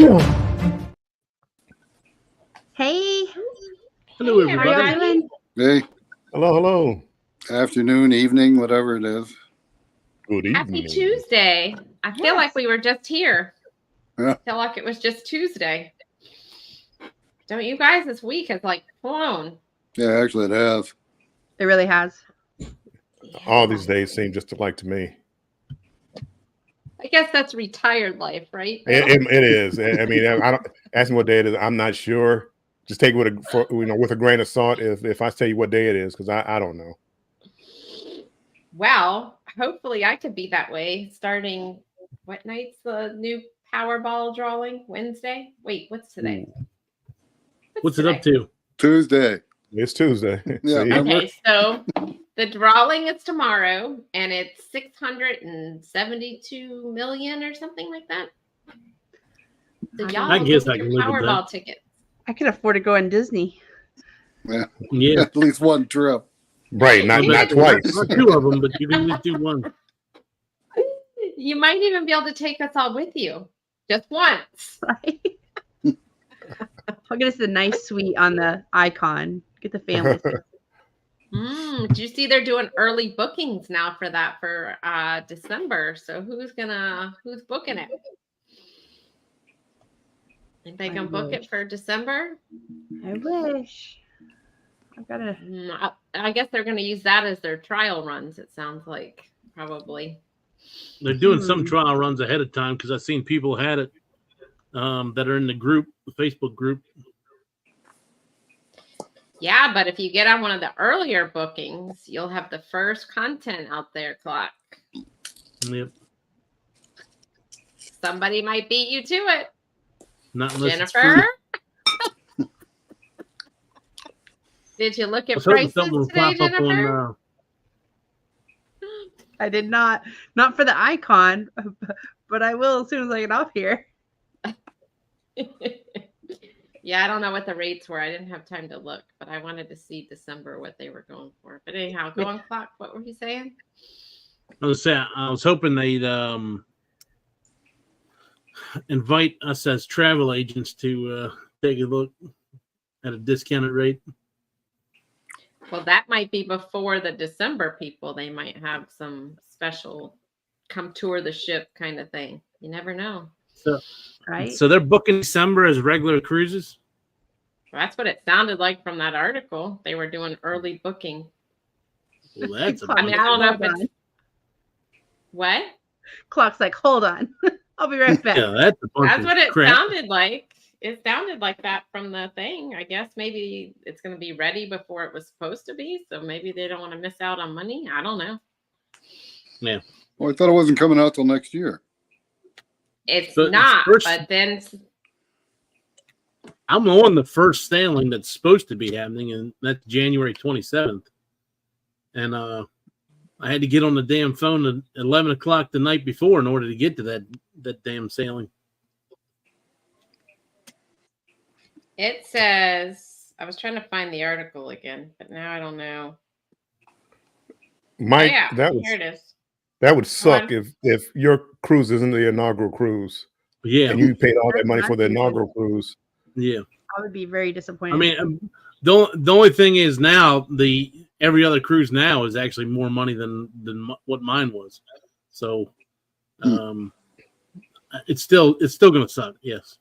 Hey, Hello, how are y'all everybody. doing? Hey, Hello. afternoon, evening, whatever it is. Good Happy evening. Tuesday. I feel like we were just here. Yeah. I feel like it was just Tuesday. Don't you guys? This week has like flown. Yeah, actually it has. It really has. All these days seem just alike to me. I guess that's retired life, right? It is. I mean, I don't ask me what day it is. I'm not sure. Just take it with a grain of salt. If I tell you what day it is, because I don't know. Well, hopefully I could be that way. Starting what night's the new Powerball drawing? Wednesday? Wait, what's today? What's it up to? Tuesday. It's Tuesday. Yeah, See? remember? Okay, so the drawing is tomorrow, and it's 672 million or something like that. So y'all I guess get I your can live with Powerball that. tickets. I could afford to go on Disney. Yeah. At least one trip. Right, not twice. Not two of them, but you can at least do one. You might even be able to take us all with you, just once. Right? I'll get us a nice suite on the Icon. Get the family. Did you see they're doing early bookings now for that for December? So who's booking it? Think they can book it for December? I wish. I've got to. I guess they're going to use that as their trial runs. It sounds like probably. They're doing some trial runs ahead of time because I've seen people had it that are in the group, the Facebook group. Yeah, but if you get on one of the earlier bookings, you'll have the first content out there, Clock. Yep. Somebody might beat you to it. Not unless Jennifer? Did you look at prices today, Jennifer? I did not. Not for the Icon, but I will as soon as I get off here. Yeah, I don't know what the rates were. I didn't have time to look, but I wanted to see December what they were going for. But anyhow, go on, Clock. What were you saying? I was hoping they'd invite us as travel agents to take a look at a discounted rate. Well, that might be before the December people. They might have some special come tour the ship kind of thing. You never know. Right? So they're booking December as regular cruises? Well, that's what it sounded like from that article. They were doing early booking. Well, that's I mean, I don't know if it's... What? Clock's like, hold on. I'll be right back. Yeah, that's what it sounded like. It sounded like that from the thing. I guess maybe it's going to be ready before it was supposed to be. So maybe they don't want to miss out on money. I don't know. Yeah. Well, I thought it wasn't coming out till next year. It's not, but then... I'm on the first sailing that's supposed to be happening, and that's January 27th. And I had to get on the damn phone at 11 o'clock the night before in order to get to that damn sailing. It says, I was trying to find the article again, but now I don't know. Mike, here it is. That would suck if your cruise isn't the inaugural cruise. Yeah. And you paid all that money for the inaugural cruise. Yeah. I would be very disappointed. I mean, the only thing is now every other cruise now is actually more money than what mine was. So it's still going to suck. Yes.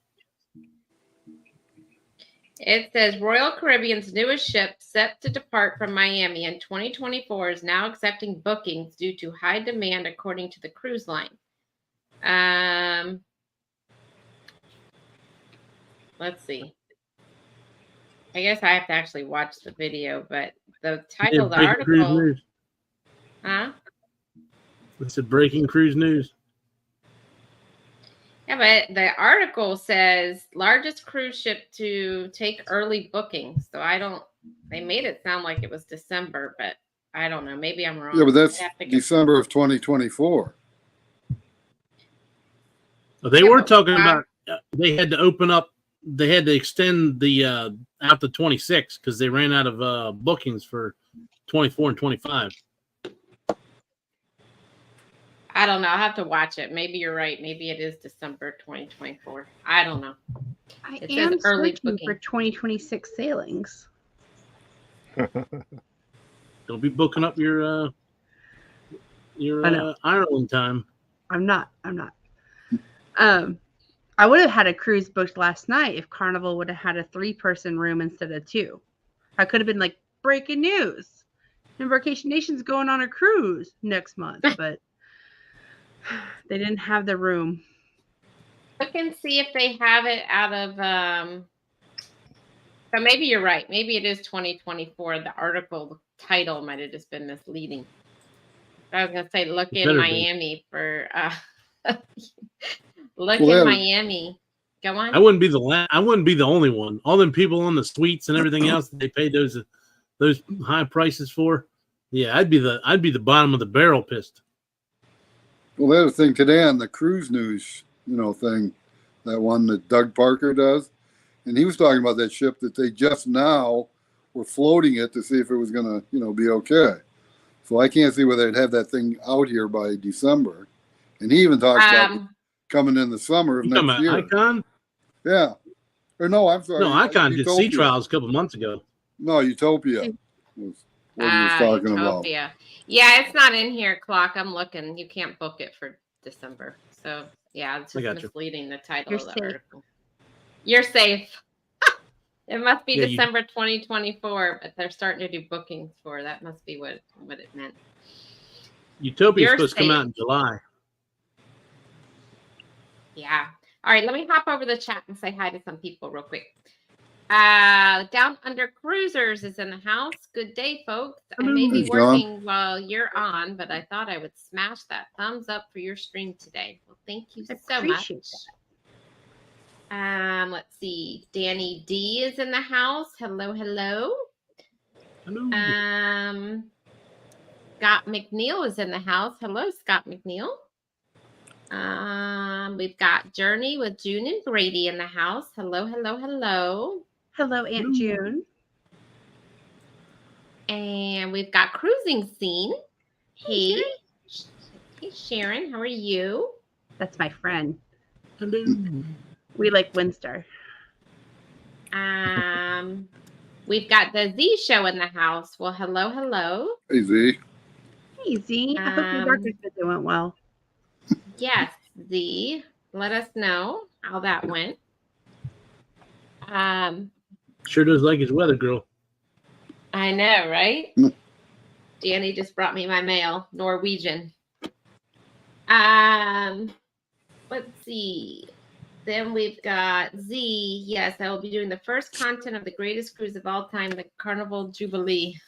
It says Royal Caribbean's newest ship set to depart from Miami in 2024 is now accepting bookings due to high demand, according to the cruise line. Let's see. I guess I have to actually watch the video, but the title of the article. Huh? It's a breaking cruise news. Yeah, but the article says largest cruise ship to take early bookings. So they made it sound like it was December, but I don't know. Maybe I'm wrong. Yeah, but that's December of 2024. They were talking about they had to open up. They had to extend the out to 26 because they ran out of bookings for 24 and 25. I don't know. I'll have to watch it. Maybe you're right. Maybe it is December 2024. I don't know. I It am says early searching booking. for 2026 sailings. Don't be booking up your I know. Ireland time. I'm not. I would have had a cruise booked last night if Carnival would have had a 3-person room instead of 2. I could have been like, breaking news. Embarkation Nation's going on a cruise next month, but they didn't have the room. Look and see if they have it out of so maybe you're right. Maybe it is 2024. The article title might have just been misleading. I was gonna say look in Miami for look in Miami. Go on. I wouldn't be the only one. All them people on the suites and everything else that they paid those high prices for. Yeah, I'd be the bottom of the barrel pissed. Well, they had a thing today on the cruise news, thing, that one that Doug Parker does. And he was talking about that ship that they just now were floating it to see if it was going to, be okay. So I can't see whether they'd have that thing out here by December. And he even talks about coming in the summer of next year. Icon? Yeah. Or no, I'm sorry. No, Icon did sea Utopia. trials a couple months ago. No, Utopia was what he was talking Utopia. about. Yeah, it's not in here, Clock. I'm looking. You can't book it for December. So, yeah, it's just misleading the title of the article. You're safe. It must be December 2024, but they're starting to do bookings for. That must be what it meant. Utopia's supposed to come out in July. Yeah. All right, let me hop over the chat and say hi to some people real quick. Down Under Cruisers is in the house. Good day, folks. I may be working while you're on, but I thought I would smash that thumbs up for your stream today. Well, thank you so much. Let's see. Danny D is in the house. Hello, hello. Hello. Scott McNeil is in the house. Hello, Scott McNeil. We've got Journey with June and Grady in the house. Hello, hello, hello. Hello, Aunt June. And we've got Cruising Scene. Hey, Sharon, how are you? That's my friend. Hello. We like Windstar. We've got the Z Show in the house. Well, hello, hello. Hey, Z. Hey, Z. I hope your doctor's visit went well. Yes, Z. Let us know how that went. Sure does like his weather, girl. I know, right? Danny just brought me my mail, Norwegian. Let's see. Then we've got Z. Yes, I will be doing the first content of the greatest cruise of all time, the Carnival Jubilee.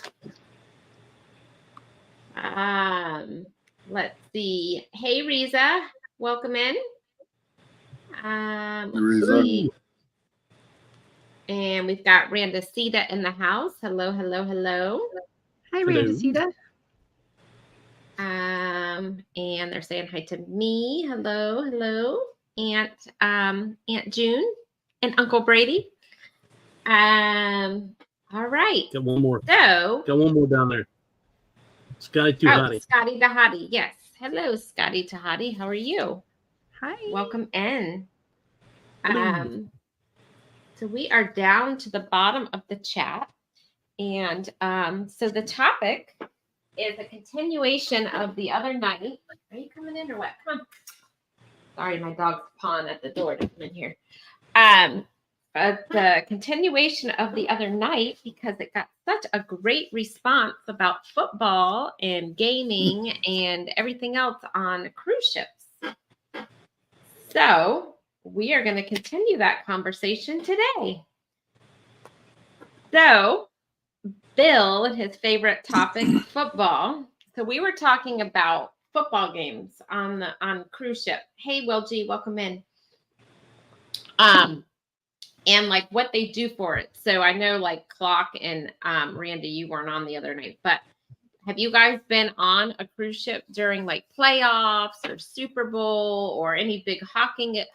Let's see. Hey, Riza. Welcome in. Riza. And we've got Randacita in the house. Hello, hello, hello. Hi, Randacita. And they're saying hi to me. Hello, hello. Aunt June and Uncle Brady. All right. Got one more. So got one more down there. Scotty Tahati. Scotty Tahati. Yes. Hello, Scotty Tahati. How are you? Hi. Welcome in. So we are down to the bottom of the chat. And so the topic is a continuation of the other night. Are you coming in or what? Come on. Sorry, my dog's pawing at the door to come in here. The continuation of the other night, because it got such a great response about football and gaming and everything else on cruise ships. So we are going to continue that conversation today. So Bill and his favorite topic, football. So we were talking about football games on cruise ship. Hey, Will G, welcome in. And like what they do for it. So I know like Clock and Randy, you weren't on the other night, but have you guys been on a cruise ship during like playoffs or Super Bowl or any big hockey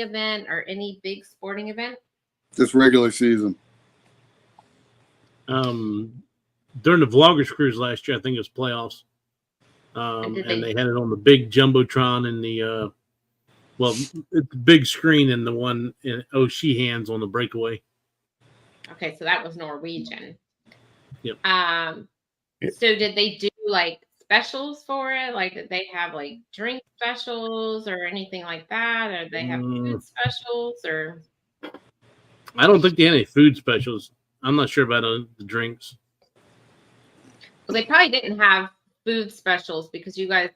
event or any big sporting event? Just regular season. During the Vloggers cruise last year, I think it was playoffs. And did and they had it on the big jumbotron in the it's the big screen in the one in O'Sheehan's on the breakaway. Okay, so that was Norwegian. Yep. So did they do like specials for it? Like, did they have like drink specials or anything like that? Or they have food specials? Or I don't think they had any food specials. I'm not sure about the drinks. well, they probably didn't have food specials because you guys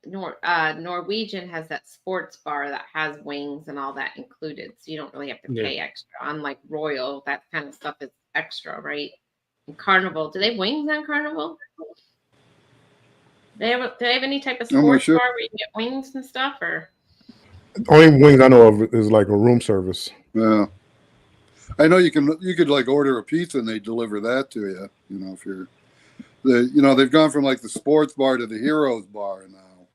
Norwegian has that sports bar that has wings and all that included, so you don't really have to pay extra. Unlike Royal, that kind of stuff is extra, right? And Carnival, do they have wings on Carnival? Do they have any type of sports bar where you get wings and stuff? Or only wings I know of is like a room service. Yeah, I know you could like order a pizza and they deliver that to you. You know, if you're they've gone from like the sports bar to the Heroes bar now,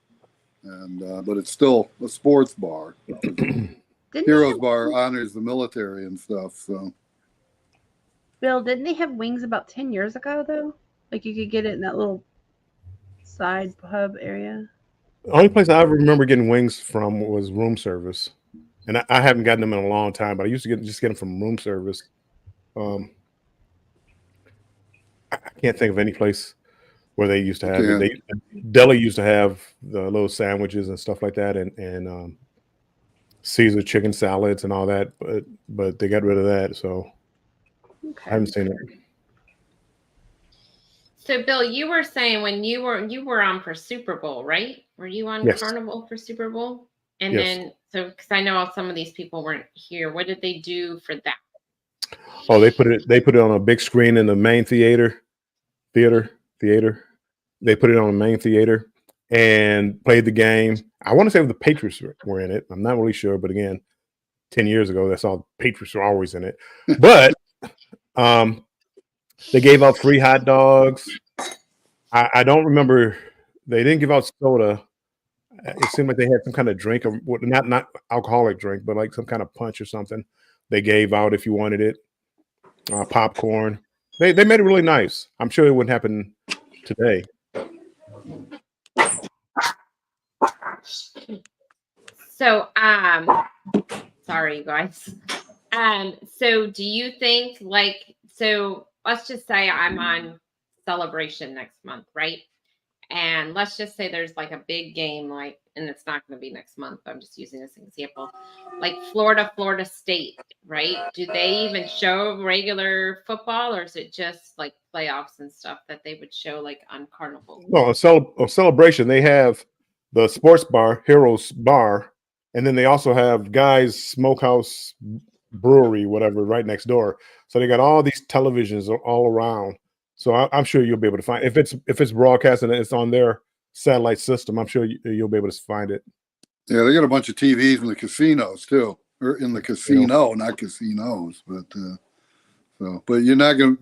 and but it's still a sports bar. Heroes bar honors the military and stuff. So, Bill, didn't they have wings about 10 years ago though? Like you could get it in that little side pub area. The only place I ever remember getting wings from was room service, and I haven't gotten them in a long time. But I used to get them from room service. I can't think of any place where they used to have it. Deli used to have the little sandwiches and stuff like that, and Caesar chicken salads and all that. But they got rid of that, so I haven't seen it. so, Bill, you were saying when you were on for Super Bowl, right? Were you on Carnival for Super Bowl? And then, so because I know some of these people weren't here, what did they do for that? Oh, they put it on a big screen in the main theater. They put it on the main theater and played the game. I want to say the Patriots were in it. I'm not really sure, but again, 10 years ago, that's all. Patriots were always in it. But they gave out free hot dogs. I don't remember. They didn't give out soda. It seemed like they had some kind of drink, or not alcoholic drink, but like some kind of punch or something. They gave out if you wanted it. Popcorn. They made it really nice. I'm sure it wouldn't happen today. So, sorry, you guys. So do you think so let's just say I'm on Celebration next month, right? And let's just say there's like a big game, and it's not going to be next month, but I'm just using this example, like Florida State, right? Do they even show regular football, or is it just like playoffs and stuff that they would show like on Carnival? No, a Celebration, they have the sports bar, Heroes Bar, and then they also have Guy's Smokehouse Brewery, whatever, right next door. So they got all these televisions all around. So I'm sure you'll be able to find if it's broadcast and it's on their satellite system. I'm sure you'll be able to find it. Yeah, they got a bunch of TVs in the casinos too, or in the casino, not casinos, but but you're not gonna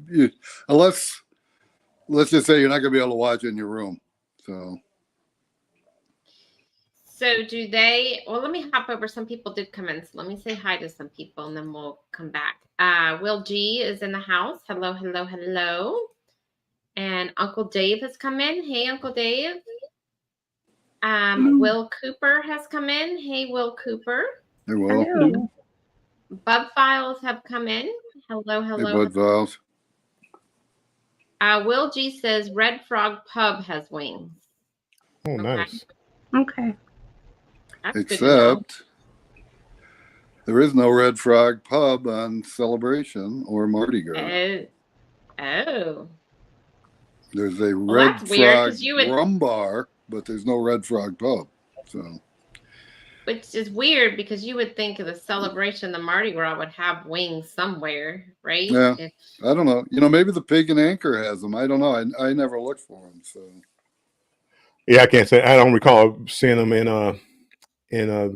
unless let's just say you're not gonna be able to watch it in your room. So do they? Well, let me hop over. Some people did come in, so let me say hi to some people, and then we'll come back. Will G is in the house. Hello, hello, hello. And Uncle Dave has come in. Hey, Uncle Dave. Will Cooper has come in. Hey, Will Cooper. Hey, Will. Bub Files have come in. Hello, hello. Hey, Bud Files. Will G says Red Frog Pub has wings. Oh, nice. Okay. That's except there is no Red Frog Pub on Celebration or Mardi Gras. Oh. There's a Red Frog Rum Bar, but there's no Red Frog Pub. So, which is weird because you would think of the Celebration, the Mardi Gras would have wings somewhere, right? Yeah, I don't know. Maybe the Pig and Anchor has them. I don't know. I never looked for them. So, yeah, I can't say. I don't recall seeing them in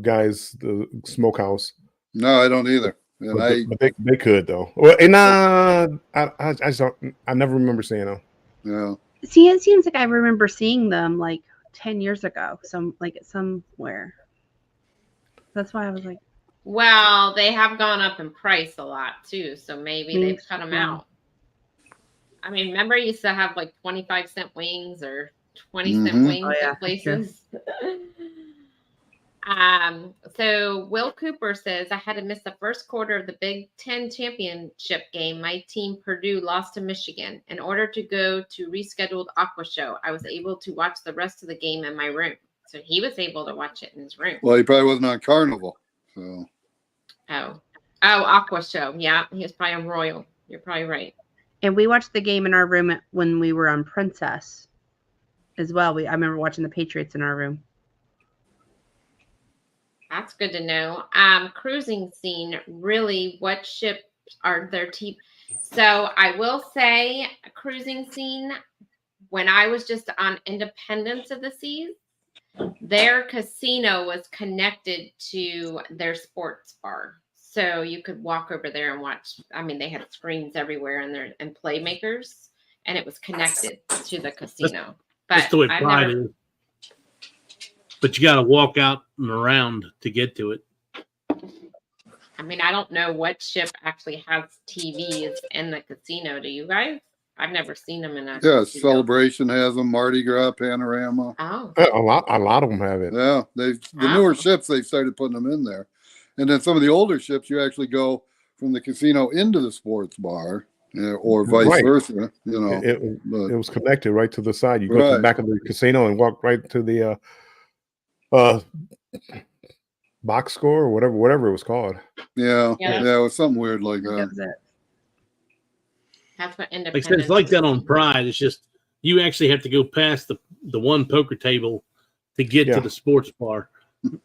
Guy's the Smokehouse. No, I don't either. And but they could though. Well, and I just don't. I never remember seeing them. Yeah. See, it seems like I remember seeing them like 10 years ago, somewhere. That's why I was like, well, they have gone up in price a lot too, so maybe they've cut them out. I mean, remember you used to have like 25-cent wings or 20-cent Mhm. wings Oh, yeah, at for sure. places. So Will Cooper says, I had to miss the first quarter of the Big Ten championship game. My team, Purdue, lost to Michigan. In order to go to rescheduled Aqua Show, I was able to watch the rest of the game in my room. So he was able to watch it in his room. Well, he probably wasn't on Carnival. So Oh, Aqua Show. Yeah, he was probably on Royal. You're probably right. And we watched the game in our room when we were on Princess as well. I remember watching the Patriots in our room. That's good to know. Cruising scene, really, what ships are their team? So I will say, cruising scene, when I was just on Independence of the Seas, their casino was connected to their sports bar. So you could walk over there and watch. I mean, they had screens everywhere and playmakers, and it was connected to the casino. That's But the way I've Pride never, is. But you got to walk out and around to get to it. I mean, I don't know what ship actually has TVs in the casino. Do you guys? I've never seen them in a yeah, casino. Celebration has them. Mardi Gras, Panorama. Oh, A lot of them have it. Yeah, the newer ships they've started putting them in there, and then some of the older ships you actually go from the casino into the sports bar, or vice Right. versa. You know, It but was connected right to the side. You go to the Right. back of the casino and walk right to the box score or whatever it was called. yeah, Yeah. it was something weird like That that. was it. that's what Like I Independence. said, it's like that on Pride. It's just you actually have to go past the one poker table to get Yeah. to the sports bar.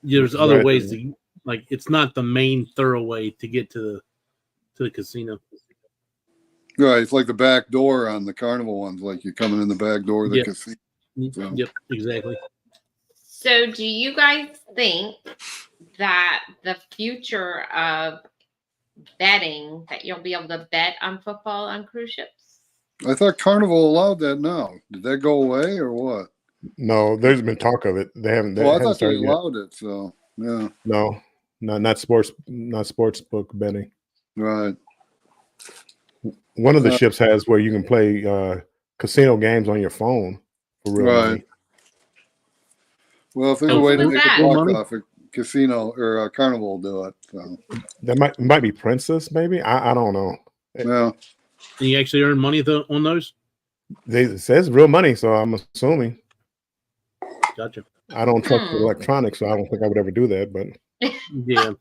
There's other Right. ways to, like, it's not the main thoroughway to get to the casino. Right, it's like the back door on the Carnival ones. Like you're coming in the back door of the Yep. casino. So- Yep, exactly. So, do you guys think that the future of betting, that you'll be able to bet on football on cruise ships? I thought Carnival allowed that now. Did that go away or what? No, there's been talk of it. They haven't. They Oh, I haven't thought they started yet. allowed it. So yeah, No, not sports book betting. right. One of the Uh, ships has where you can play casino games on your phone for real Right. money. Well, if there's a Oh, way to what's make that? a buck Money? off a casino or a Carnival, do it. So That might be Princess, maybe. I don't know. yeah, And you actually earn money on those? It says real money, so I'm assuming. Gotcha. I don't trust electronics, so I don't think I would ever do that. But Yeah.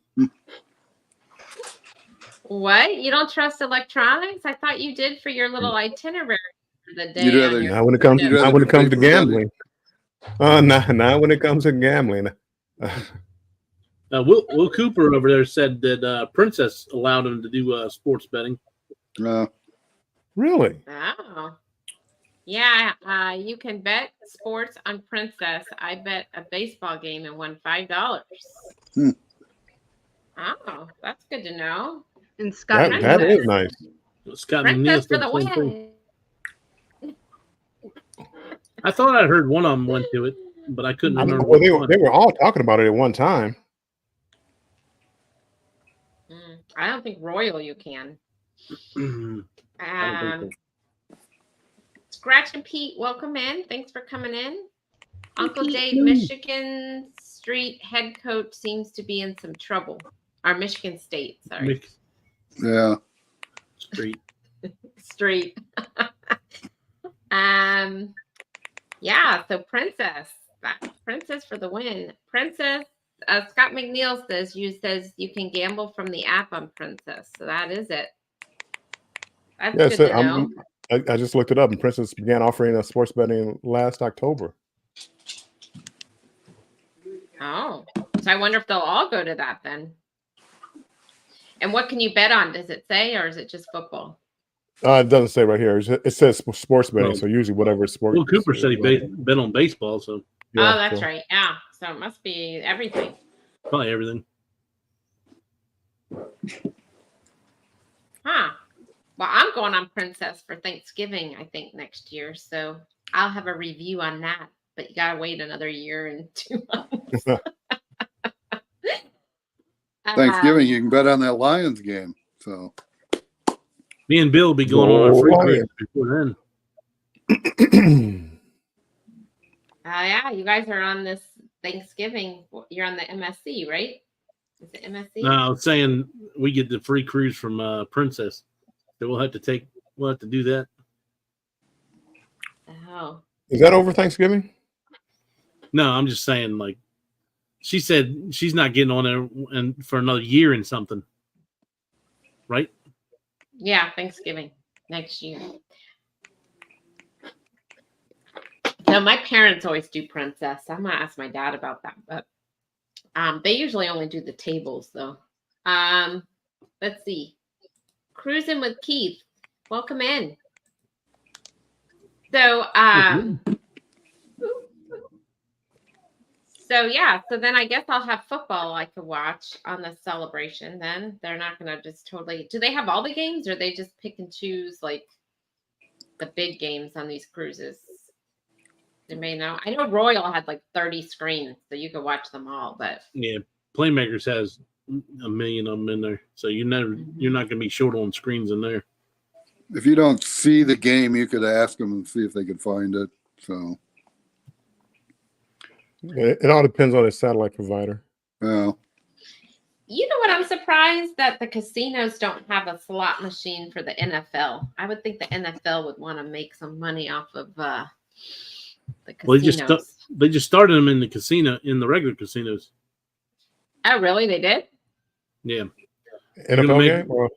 What? You don't trust electronics? I thought you did for your little itinerary for the day. You'd rather- on your not when it comes You'd rather not when do it comes to paper money. gambling. Not when it comes to gambling. Will Cooper over there said that Princess allowed him to do sports betting. Really? Oh. Yeah, you can bet sports on Princess. I bet a baseball game and won $5. Hmm. Oh, that's good to know. And Scott, That is nice. Scott Princess McNeil for said the the same thing. win. I thought I heard one of them went to it, but I couldn't remember. Well, which one. they were all talking about it at one time. I don't think Royal you can. I don't think Scratch and Pete, welcome in. Thanks for coming in. Uncle Pete. Dave, Michigan Street head coach seems to be in some trouble. Our Michigan State, sorry. Mick Yeah. Street. Street. Yeah, so Princess for the win. Princess, Scott McNeil says you can gamble from the app on Princess. So that is it. That's Yeah, good so to know. I just looked it up, and Princess began offering a sports betting last October. Oh, so I wonder if they'll all go to that then. And what can you bet on? Does it say, or is it just football? It doesn't say right here. It says sports betting, Well, so usually whatever sport. Will Cooper said he bet on baseball, so Yeah, Oh, that's so- right. Yeah. So it must be everything. probably everything. Huh. Well, I'm going on Princess for Thanksgiving, I think, next year. So I'll have a review on that. But you got to wait another year and 2 months. Thanksgiving, you can bet on that Lions game. So Me and Bill will be going on a free Oh, cruise before then. Yeah, you guys are on this Thanksgiving. You're on the MSC, right? Is it MSC? No, I was saying we get the free cruise from Princess. So we'll have to do that. Oh. Is that over Thanksgiving? No, I'm just saying, like, she said she's not getting on there and for another year and something. Right? Yeah, Thanksgiving next year. No, my parents always do Princess. I'm gonna ask my dad about that, but they usually only do the tables though. Let's see. Cruising with Keith. Welcome in. So so then I guess I'll have football I could watch on the celebration then. They're not gonna just totally do they have all the games or they just pick and choose like the big games on these cruises? They may know. I know Royal had like 30 screens, so you could watch them all, but yeah, Playmakers has a million of them in there. So you're not gonna be short on screens in there. If you don't see the game, you could ask them and see if they could find it. So it all depends on the satellite provider. yeah. you know what? I'm surprised that the casinos don't have a slot machine for the NFL. I would think the NFL would want to make some money off of the casinos. Well, they just started them in the casino, in the regular casinos. Oh, really? They did? Yeah. NFL game? Or?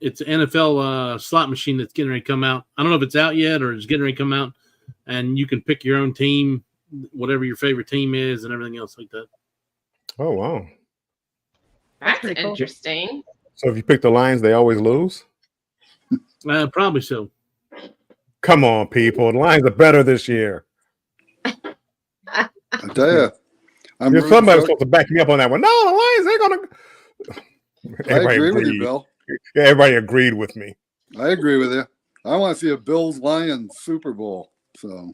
It's an NFL slot machine that's getting ready to come out. I don't know if it's out yet or it's getting ready to come out. And you can pick your own team, whatever your favorite team is, and everything else like that. Oh, wow. That's pretty cool. interesting. So if you pick the Lions, they always lose? Probably so. Come on, people. The Lions are better this year. I tell you, Somebody's supposed to back me up on that one. No, the Lions, they're going to. I agree with you, Bill. Yeah, everybody agreed with me. I agree with you. I want to see a Bills-Lions Super Bowl. So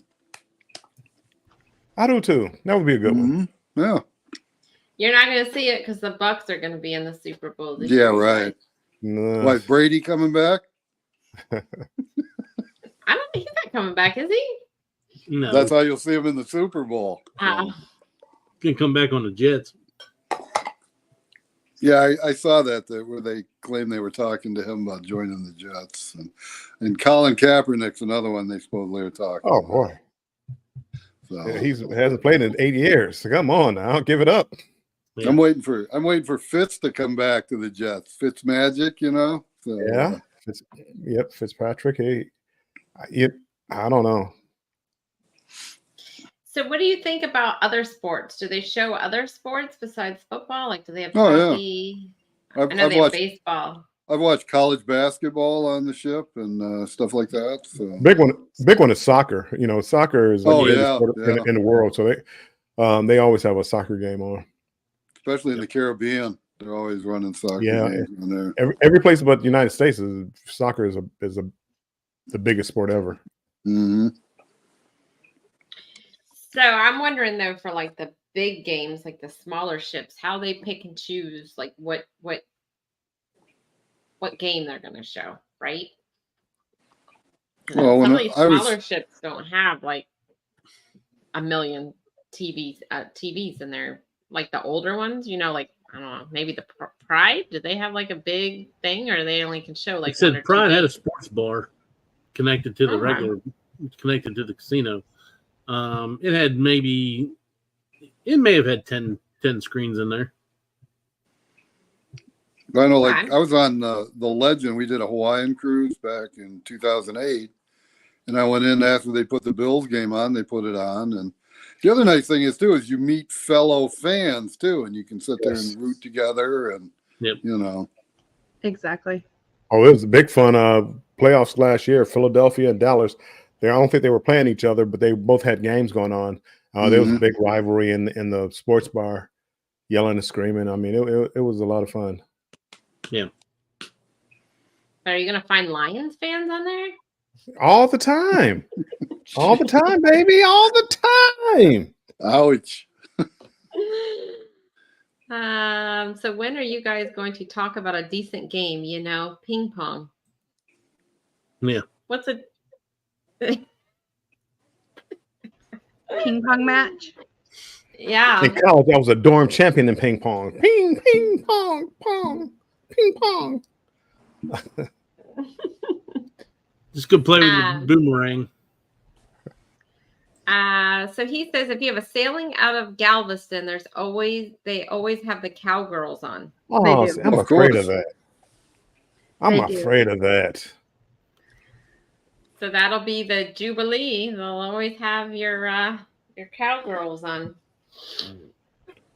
I do too. That would be a good one. Yeah. You're not going to see it because the Bucks are going to be in the Super Bowl this Yeah, year. right. No. Why, Brady coming back? I don't think he's not coming back, is he? No. That's how you'll see him in the Super Bowl. So. Can come back on the Jets. Yeah, I saw that where they claimed they were talking to him about joining the Jets. And Colin Kaepernick's another one they supposedly are talking Oh, about. boy. So. Yeah, he hasn't played in 8 years. So come on now. Give it up. Yeah. I'm waiting for Fitz to come back to the Jets. Fitz Magic, you know? So, Yeah. Fitzpatrick. I don't know. So what do you think about other sports? Do they show other sports besides football? Like, do they have Oh, yeah. hockey? I've I know they watched- have baseball. I've watched college basketball on the ship and stuff like that. So. Big one is soccer. You know, soccer is like the biggest sport in the world. So they always have a soccer game on. Especially in the Caribbean. They're always running soccer games on there. Every place but the United States soccer is the biggest sport ever. Mm-hmm. So I'm wondering though, for like the big games, like the smaller ships, how they pick and choose like what game they're going to show, right? Well, some of these smaller ships don't have like a million TVs in there, like the older ones. You know, like I don't know, maybe the Pride. Did they have like a big thing, or they only can show like? It said Pride TV? had a sports bar connected to the connected to the casino. It may have had 10 screens in there. I know, like I was on the Legend. We did a Hawaiian cruise back in 2008, and I went in after they put the Bills game on. They put it on, and the other nice thing is you meet fellow fans too, and you can sit there and root together, and you know. Exactly. Oh, it was big fun. Playoffs last year, Philadelphia and Dallas. I don't think they were playing each other, but they both had games going on. There was a big rivalry in the sports bar, yelling and screaming. I mean, it was a lot of fun. Yeah. Are you gonna find Lions fans on there? All the time. All the time, baby. All the time. Ouch. So when are you guys going to talk about a decent game? You know, ping pong. Yeah. What's a Ping ping pong match? Yeah. In college, I was a dorm champion in ping pong. Ping, ping, pong, pong, ping pong. Just go play with your Um, boomerang. So he says if you have a sailing out of Galveston, they always have the cowgirls on. Oh, do. see, I'm Of afraid course. of that. I'm They do. afraid of that. So that'll be the Jubilee. They'll always have your cowgirls on.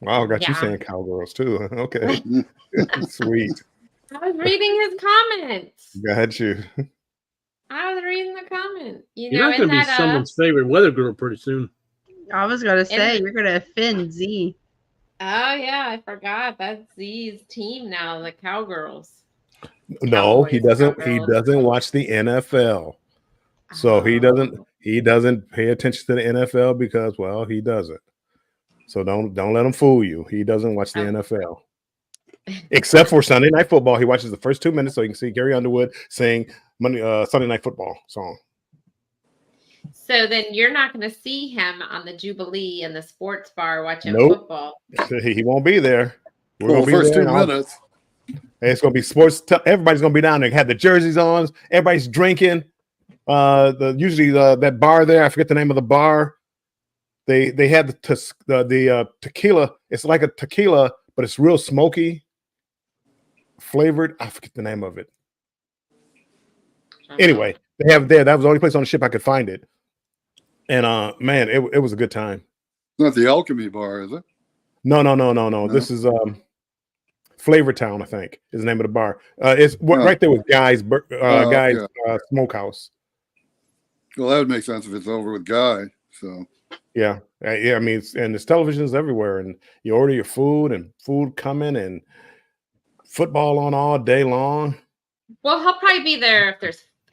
Wow, I got you Yeah. saying cowgirls too. Okay. Sweet. I was reading his comments. Got you. I was reading the comment. You're not going to be someone's favorite weather girl pretty soon. I was gonna say you're gonna offend Z. Oh yeah, I forgot. That's Z's team now, the Cowgirls. No, he Cowboys, doesn't. He Cowgirls. doesn't watch the NFL. So he doesn't. Oh. He doesn't pay attention to the NFL because, well, he doesn't. So don't let him fool you. He doesn't watch the NFL. Except for Sunday Night Football, he watches the first 2 minutes so you can see Gary Underwood sing Sunday Night Football song. So then you're not going to see him on the Jubilee in the sports bar watching Nope. football. He won't be there. We're Well, gonna be first there 2 and minutes. it's gonna be sports. Everybody's gonna be down there. Have the jerseys on. Everybody's drinking. Usually that bar there. I forget the name of the bar. They had the tequila. It's like a tequila, but it's real smoky, flavored. I forget the name of it. Anyway, they have it there. That was the only place on the ship I could find it. And man, it was a good time. It's not the Alchemy Bar, is it? No. This is Flavor Town, I think, is the name of the bar. It's right there with Guy's Smokehouse. Well, that would make sense if it's over with Guy. So Yeah. I mean, and there's televisions everywhere, and you order your food, and food coming, and football on all day long. Well, he'll probably be there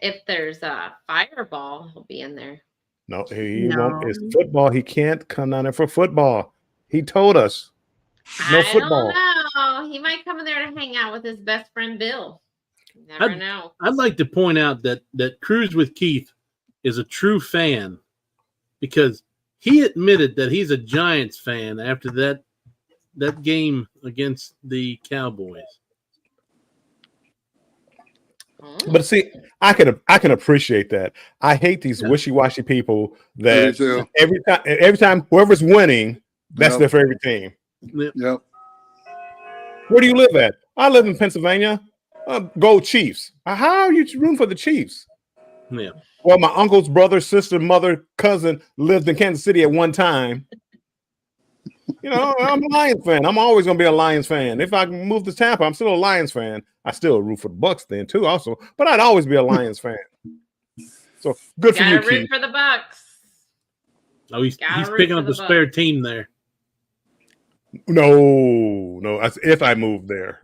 if there's a Fireball. He'll be in there. No, he won't. It's football. He can't come down there for football. He told us. No football. I don't know. He might come in there to hang out with his best friend Bill. You never know. I'd like to point out that Cruise with Keith is a true fan because he admitted that he's a Giants fan after that game against the Cowboys. But see, I can appreciate that. I hate these wishy-washy people that every time whoever's winning, that's their favorite team. Yep. Where do you live at? I live in Pennsylvania. Go Chiefs. How are you rooting for the Chiefs? Yeah. Well, my uncle's brother, sister, mother, cousin lived in Kansas City at one time. You know, I'm a Lions fan. I'm always going to be a Lions fan. If I move to Tampa, I'm still a Lions fan. I still root for the Bucks then too, also. But I'd always be a Lions fan. So good for you, Gotta root Keith. for the Bucks. Oh, he's picking up the spare team there. No. If I move there.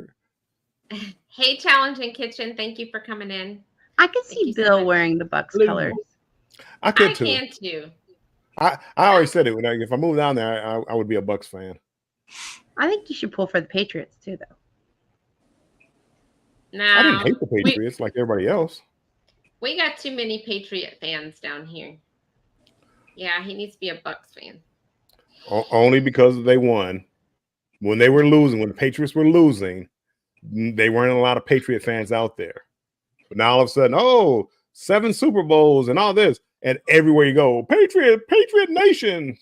Hey, Challenging Kitchen, thank you for coming in. I can see Bill wearing the Bucks colors. I could too. I can too. I already said it. If I move down there, I would be a Bucks fan. I think you should pull for the Patriots too, though. No, I didn't hate the Patriots like everybody else. We got too many Patriot fans down here. Yeah, he needs to be a Bucks fan. Only because they won. When they were losing, when the Patriots were losing, they weren't a lot of Patriot fans out there. But now all of a sudden, 7 Super Bowls and all this. And everywhere you go, Patriot Nation.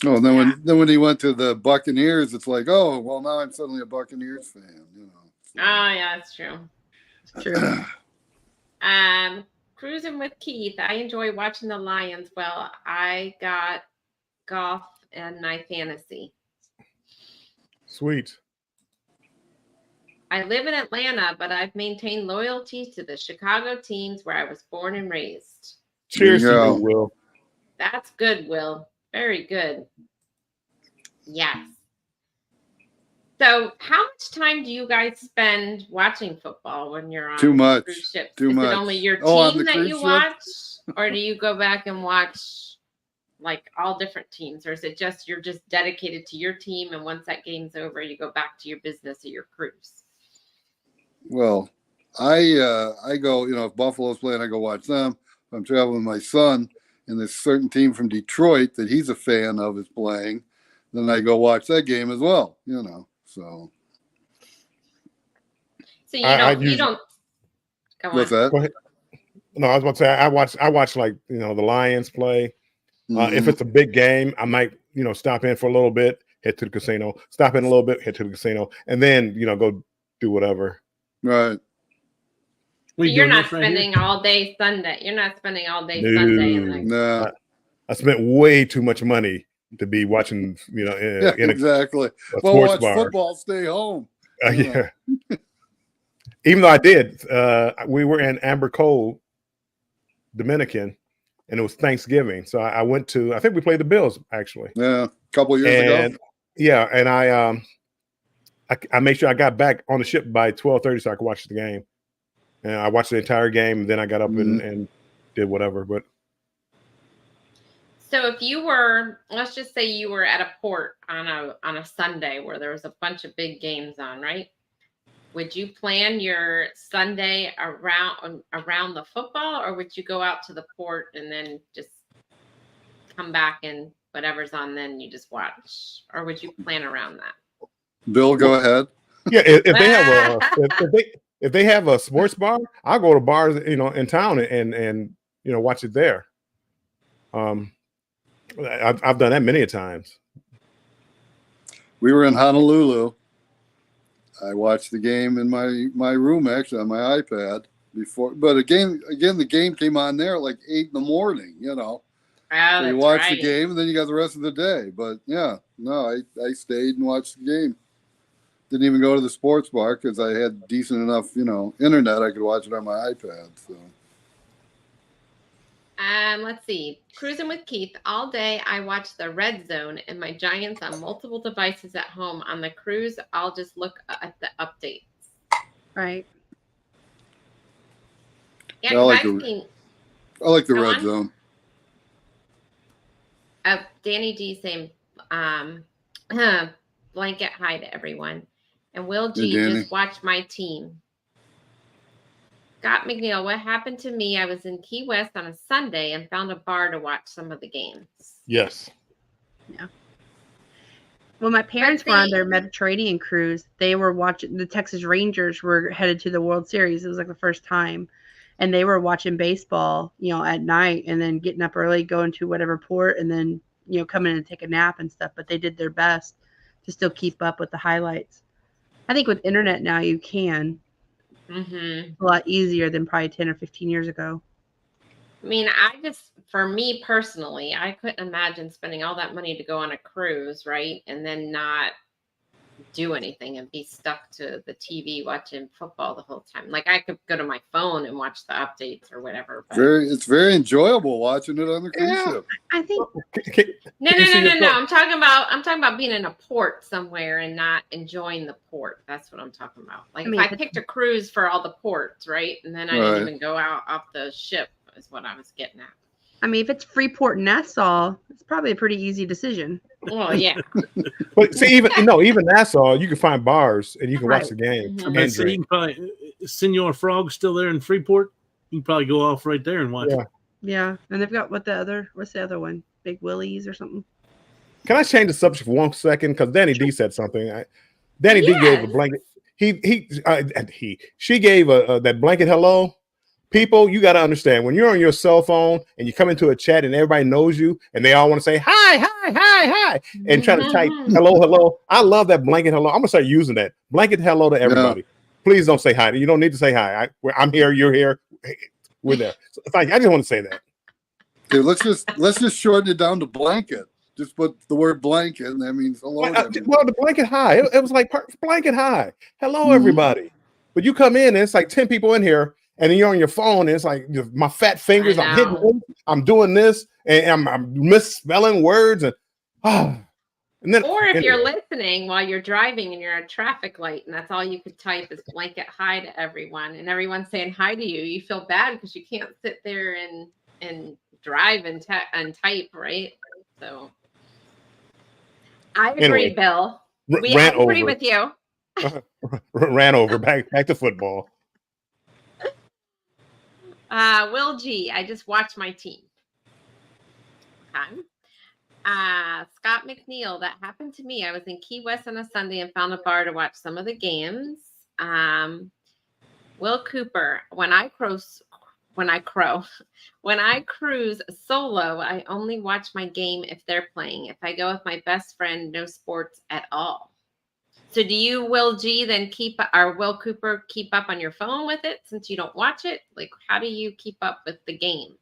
Oh, and then when he went to the Buccaneers, it's like, oh, well, now I'm suddenly a Buccaneers fan. You know. Oh yeah, that's true. It's true. Cruising with Keith. I enjoy watching the Lions. Well, I got golf and my fantasy. Sweet. I live in Atlanta, but I've maintained loyalty to the Chicago teams where I was born and raised. Cheers to you, Will. That's good, Will. Very good. Yes. So, how much time do you guys spend watching football when you're on Too much. cruise ships? Too Is much. it only your on team the that cruise you ship? watch, or do you go back and watch like all different teams, or is it just you're just dedicated to your team, and once that game's over, you go back to your business or your cruise? Well, I go, if Buffalo's playing, I go watch them. If I'm traveling with my son, and this certain team from Detroit that he's a fan of is playing, then I go watch that game as well, you know. So So you don't go what's on. that? Go ahead. No, I was about to say I watch like the Lions play. If it's a big game, I might stop in for a little bit, head to the casino, stop in a little bit, head to the casino, and then go do whatever. Right. So you're not spending all day Sunday. You're not spending all day No. Sunday. No. I spent way too much money to be watching, in exactly. a Well, sports watch bar. football, stay home. Yeah. Even though I did, we were in Amber Cove, Dominican, and it was Thanksgiving. So I went to, I think we played the Bills actually. Yeah, a couple years ago. Yeah, and I made sure I got back on the ship by 12:30 so I could watch the game. And I watched the entire game, and then I got up and did whatever. But so if you were, let's just say you were at a port on a Sunday where there was a bunch of big games on, right? Would you plan your Sunday around the football, or would you go out to the port and then just come back and whatever's on then you just watch, or would you plan around that? Bill, go ahead. Yeah, if they have if they have a sports bar, I'll go to bars in town and watch it there. I've done that many a times. We were in Honolulu. I watched the game in my room, actually, on my iPad before. But the game came on there at like 8 in the morning, Oh, so you watch the game, and then you got the rest of the day. But, yeah, no, I stayed and watched the game. Didn't even go to the sports bar because I had decent enough, internet. I could watch it on my iPad. So. Let's see. Cruising with Keith all day. I watch the Red Zone and my Giants on multiple devices at home. On the cruise, I'll just look at the updates. Right. Yeah, I like the Red Zone. Danny D saying, blanket hi to everyone. And Will G, just watch my team. Scott McNeil, what happened to me? I was in Key West on a Sunday and found a bar to watch some of the games. Yes. Yeah. When my parents were on their Mediterranean cruise, they were watching the Texas Rangers were headed to the World Series. It was like the first time. And they were watching baseball, at night and then getting up early, going to whatever port and then, coming in and take a nap and stuff. But they did their best to still keep up with the highlights. I think with internet now you can. Mm-hmm. A lot easier than probably 10 or 15 years ago. I mean, for me personally, I couldn't imagine spending all that money to go on a cruise, right? And then not do anything and be stuck to the TV watching football the whole time. Like I could go to my phone and watch the updates or whatever. But... It's very enjoyable watching it on the cruise ship. I think No. I'm talking about being in a port somewhere and not enjoying the port. That's what I'm talking about. Like if I picked a cruise for all the ports, right? And then I didn't even go out off the ship is what I was getting at. I mean, if it's Freeport, Nassau, it's probably a pretty easy decision. Well, yeah. But see, even Nassau, you can find bars and you can watch the game. Mm-hmm. And so you can probably, Senor Frog's still there in Freeport. You can probably go off right there and watch it. Yeah, and they've got what's the other one? Big Willie's or something. Can I change the subject for 1 second? Because Danny D said something. Danny D gave a blanket. She gave that blanket hello. People, you got to understand when you're on your cell phone and you come into a chat and everybody knows you and they all want to say hi, and try to type hello. I love that blanket hello. I'm gonna start using that blanket hello to everybody. Yeah. Please don't say hi. You don't need to say hi. I'm here. You're here. We're there. So, I just want to say that. Okay, let's just shorten it down to blanket. Just put the word blanket, and that means hello. Well, the blanket hi. It was like blanket hi. Hello, everybody. But you come in and it's like 10 people in here. And then you're on your phone, and it's like my fat fingers. I'm hitting them, I'm doing this, and I'm misspelling words, and then. Or if you're listening while you're driving and you're at a traffic light, and that's all you could type is blanket hi to everyone, and everyone's saying hi to you, you feel bad because you can't sit there and drive and type, right? So I agree, Bill. I agree with you. Ran over. Back to football. Will G, I just watch my team. time. Scott McNeil, that happened to me. I was in Key West on a Sunday and found a bar to watch some of the games. Will Cooper, when I cruise solo, I only watch my game if they're playing. If I go with my best friend, no sports at all. So do you, Will Cooper, keep up on your phone with it since you don't watch it? Like, how do you keep up with the game?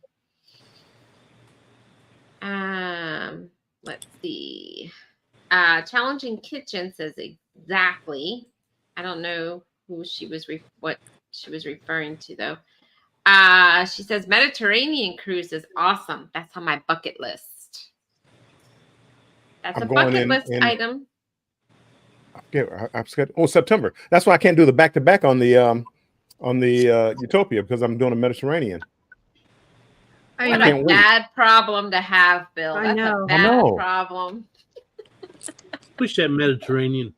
Let's see. Challenging Kitchen says exactly. I don't know who she was what she was referring to though. She says Mediterranean cruise is awesome. That's on my bucket list. That's a bucket list item. I'm scared. Oh, September. That's why I can't do the back-to-back on the Utopia, because I'm doing a Mediterranean. What a bad problem to have, Bill. That's a bad problem. Push that Mediterranean.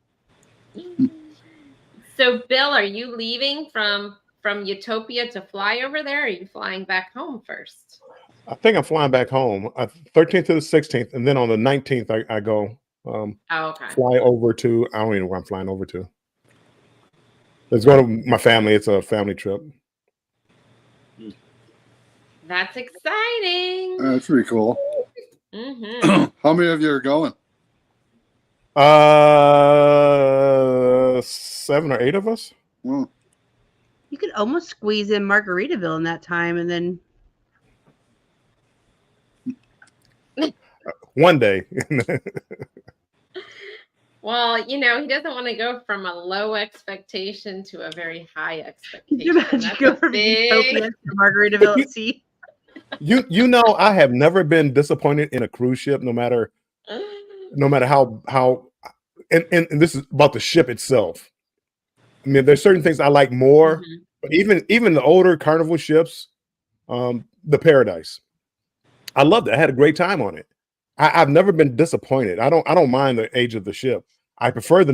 So, Bill, are you leaving from Utopia to fly over there, or are you flying back home first? I think I'm flying back home. 13th to the 16th, and then on the 19th, I go fly over to. I don't even know where I'm flying over to. Let's go to my family. It's a family trip. That's exciting. That's pretty cool. Mm-hmm. How many of you are going? 7 or 8 of us. Well, you could almost squeeze in Margaritaville in that time, and then one day. Well, he doesn't want to go from a low expectation to a very high expectation. Can you imagine go from Utopia to Margaritaville at sea? You know, I have never been disappointed in a cruise ship, no matter how and this is about the ship itself. I mean, there's certain things I like more, but even the older Carnival ships, the Paradise, I loved it. I had a great time on it. I've never been disappointed. I don't mind the age of the ship. I prefer the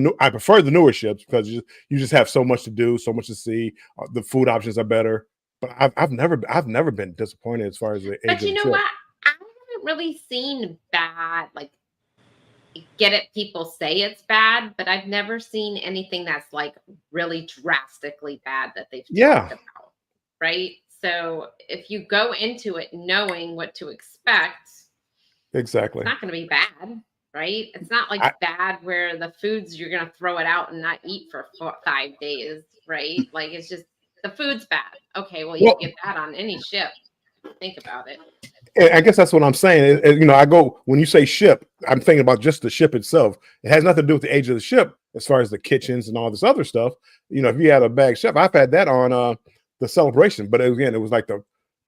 newer ships because you just have so much to do, so much to see. The food options are better. But I've never been disappointed as far as the age of the ship. But you know what? I haven't really seen bad, like, get it, people say it's bad, but I've never seen anything that's like really drastically bad that they've talked about, right? So if you go into it knowing what to expect, exactly, it's not going to be bad, right? It's not like bad where the foods you're going to throw it out and not eat for 5 days, right? Like, it's just the food's bad. Okay, well, you get that on any ship. Think about it. I guess that's what I'm saying. I go, when you say ship, I'm thinking about just the ship itself. It has nothing to do with the age of the ship as far as the kitchens and all this other stuff. If you had a bag chef, I've had that on the Celebration, but again, it was like the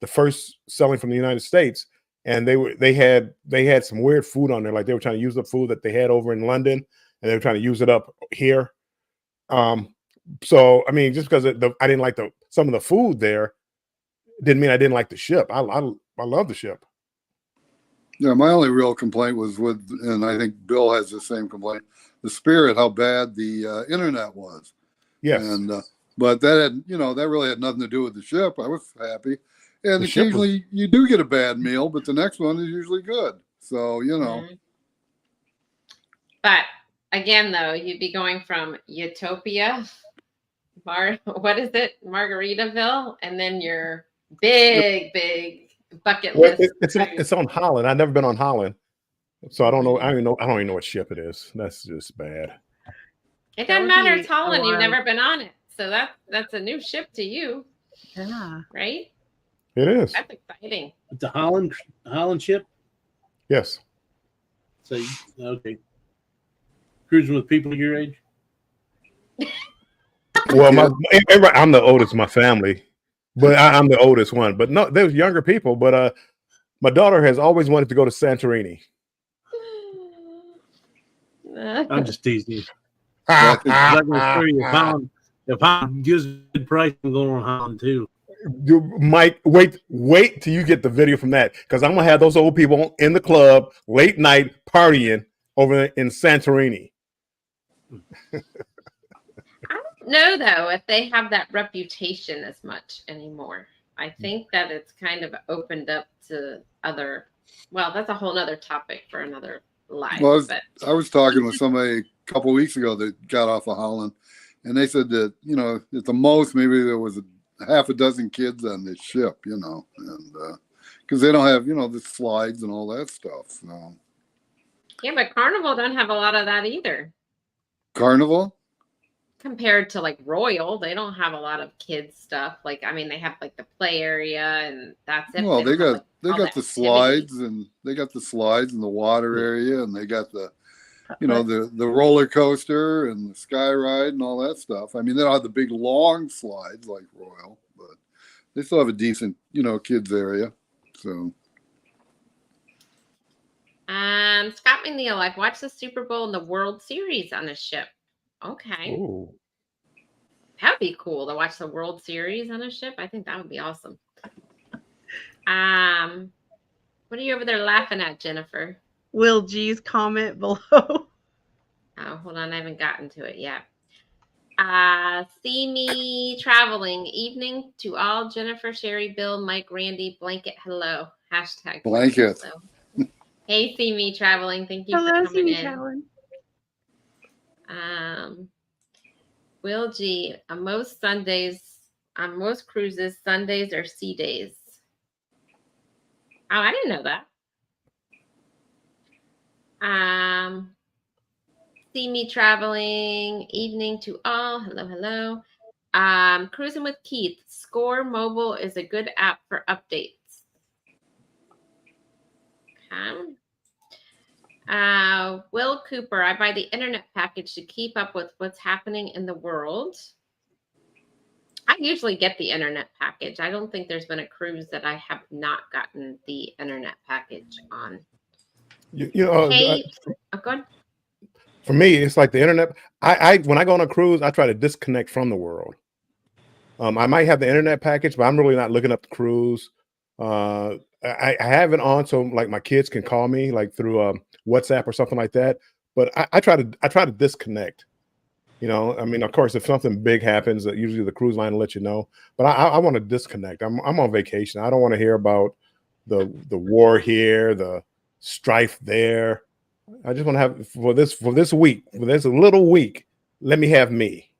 first selling from the United States, and they had some weird food on there. Like, they were trying to use the food that they had over in London, and they were trying to use it up here. So I mean, just because I didn't like some of the food there, didn't mean I didn't like the ship. I love the ship. Yeah, my only real complaint was with, and I think Bill has the same complaint, the Spirit, how bad the internet was. Yes. And but that that really had nothing to do with the ship. I was happy. And occasionally you do get a bad meal, but the next one is usually good. So, But again, though, you'd be going from Utopia, what is it? Margaritaville, and then your big bucket list. It's on Holland. I've never been on Holland, so I don't know. I don't even know what ship it is. That's just bad. It doesn't matter. It's Holland. You've never been on it, so that's a new ship to you. Yeah. Right. It is. That's exciting. It's a Holland ship. Yes. So okay. Cruising with people your age. Well, I'm the oldest in my family, but I'm the oldest one. But no, there's younger people. But my daughter has always wanted to go to Santorini. I'm just teasing you. I I'm going to show you if Holland gives a good price, I'm going on Holland too. You might wait till you get the video from that, because I'm gonna have those old people in the club late night partying over in Santorini. I don't know though if they have that reputation as much anymore. I think that it's kind of opened up to other. Well, that's a whole nother topic for another live. Well, but I was talking with somebody a couple of weeks ago that got off of Holland, and they said that, you know, at the most maybe there was half a dozen kids on this ship, you know, and because they don't have, you know, the slides and all that stuff. So. yeah, but Carnival don't have a lot of that either. Carnival? Compared to like Royal, they don't have a lot of kids stuff. Like, I mean, they have like the play area and that's it. Well, they got the slides, activities. and they got the slides in the water area, and they got the, you know, the roller coaster and the sky ride and all that stuff. I mean, they don't have the big long slides like Royal, but they still have a decent, you know, kids area. So. Scott McNeil, I've watched the Super Bowl and the World Series on a ship. Okay. Ooh. That'd be cool to watch the World Series on a ship. I think that would be awesome. What are you over there laughing at, Jennifer? Will G's comment below. Oh, hold on. I haven't gotten to it yet. See me traveling. Evening to all. Jennifer, Sherry, Bill, Mike, Randy, blanket, hello. Hashtag blanket. Hello. Hey, see me traveling. Thank you Hello, for coming in. traveling. Will G, on most cruises, Sundays are sea days. Oh, I didn't know that. See me traveling. Evening to all. Hello, hello. Cruising with Keith. Score Mobile is a good app for updates. Okay. Will Cooper, I buy the internet package to keep up with what's happening in the world. I usually get the internet package. I don't think there's been a cruise that I have not gotten the internet package on. You know, hey, go ahead. For me, it's like the internet. I when I go on a cruise, I try to disconnect from the world. I might have the internet package, but I'm really not looking up the cruise. I have it on so like my kids can call me like through WhatsApp or something like that. But I try to disconnect. You know, I mean, of course, if something big happens, usually the cruise line will let you know. But I want to disconnect. I'm on vacation. I don't want to hear about the war here, the strife there. I just want to have for this week, for this little week. Let me have me.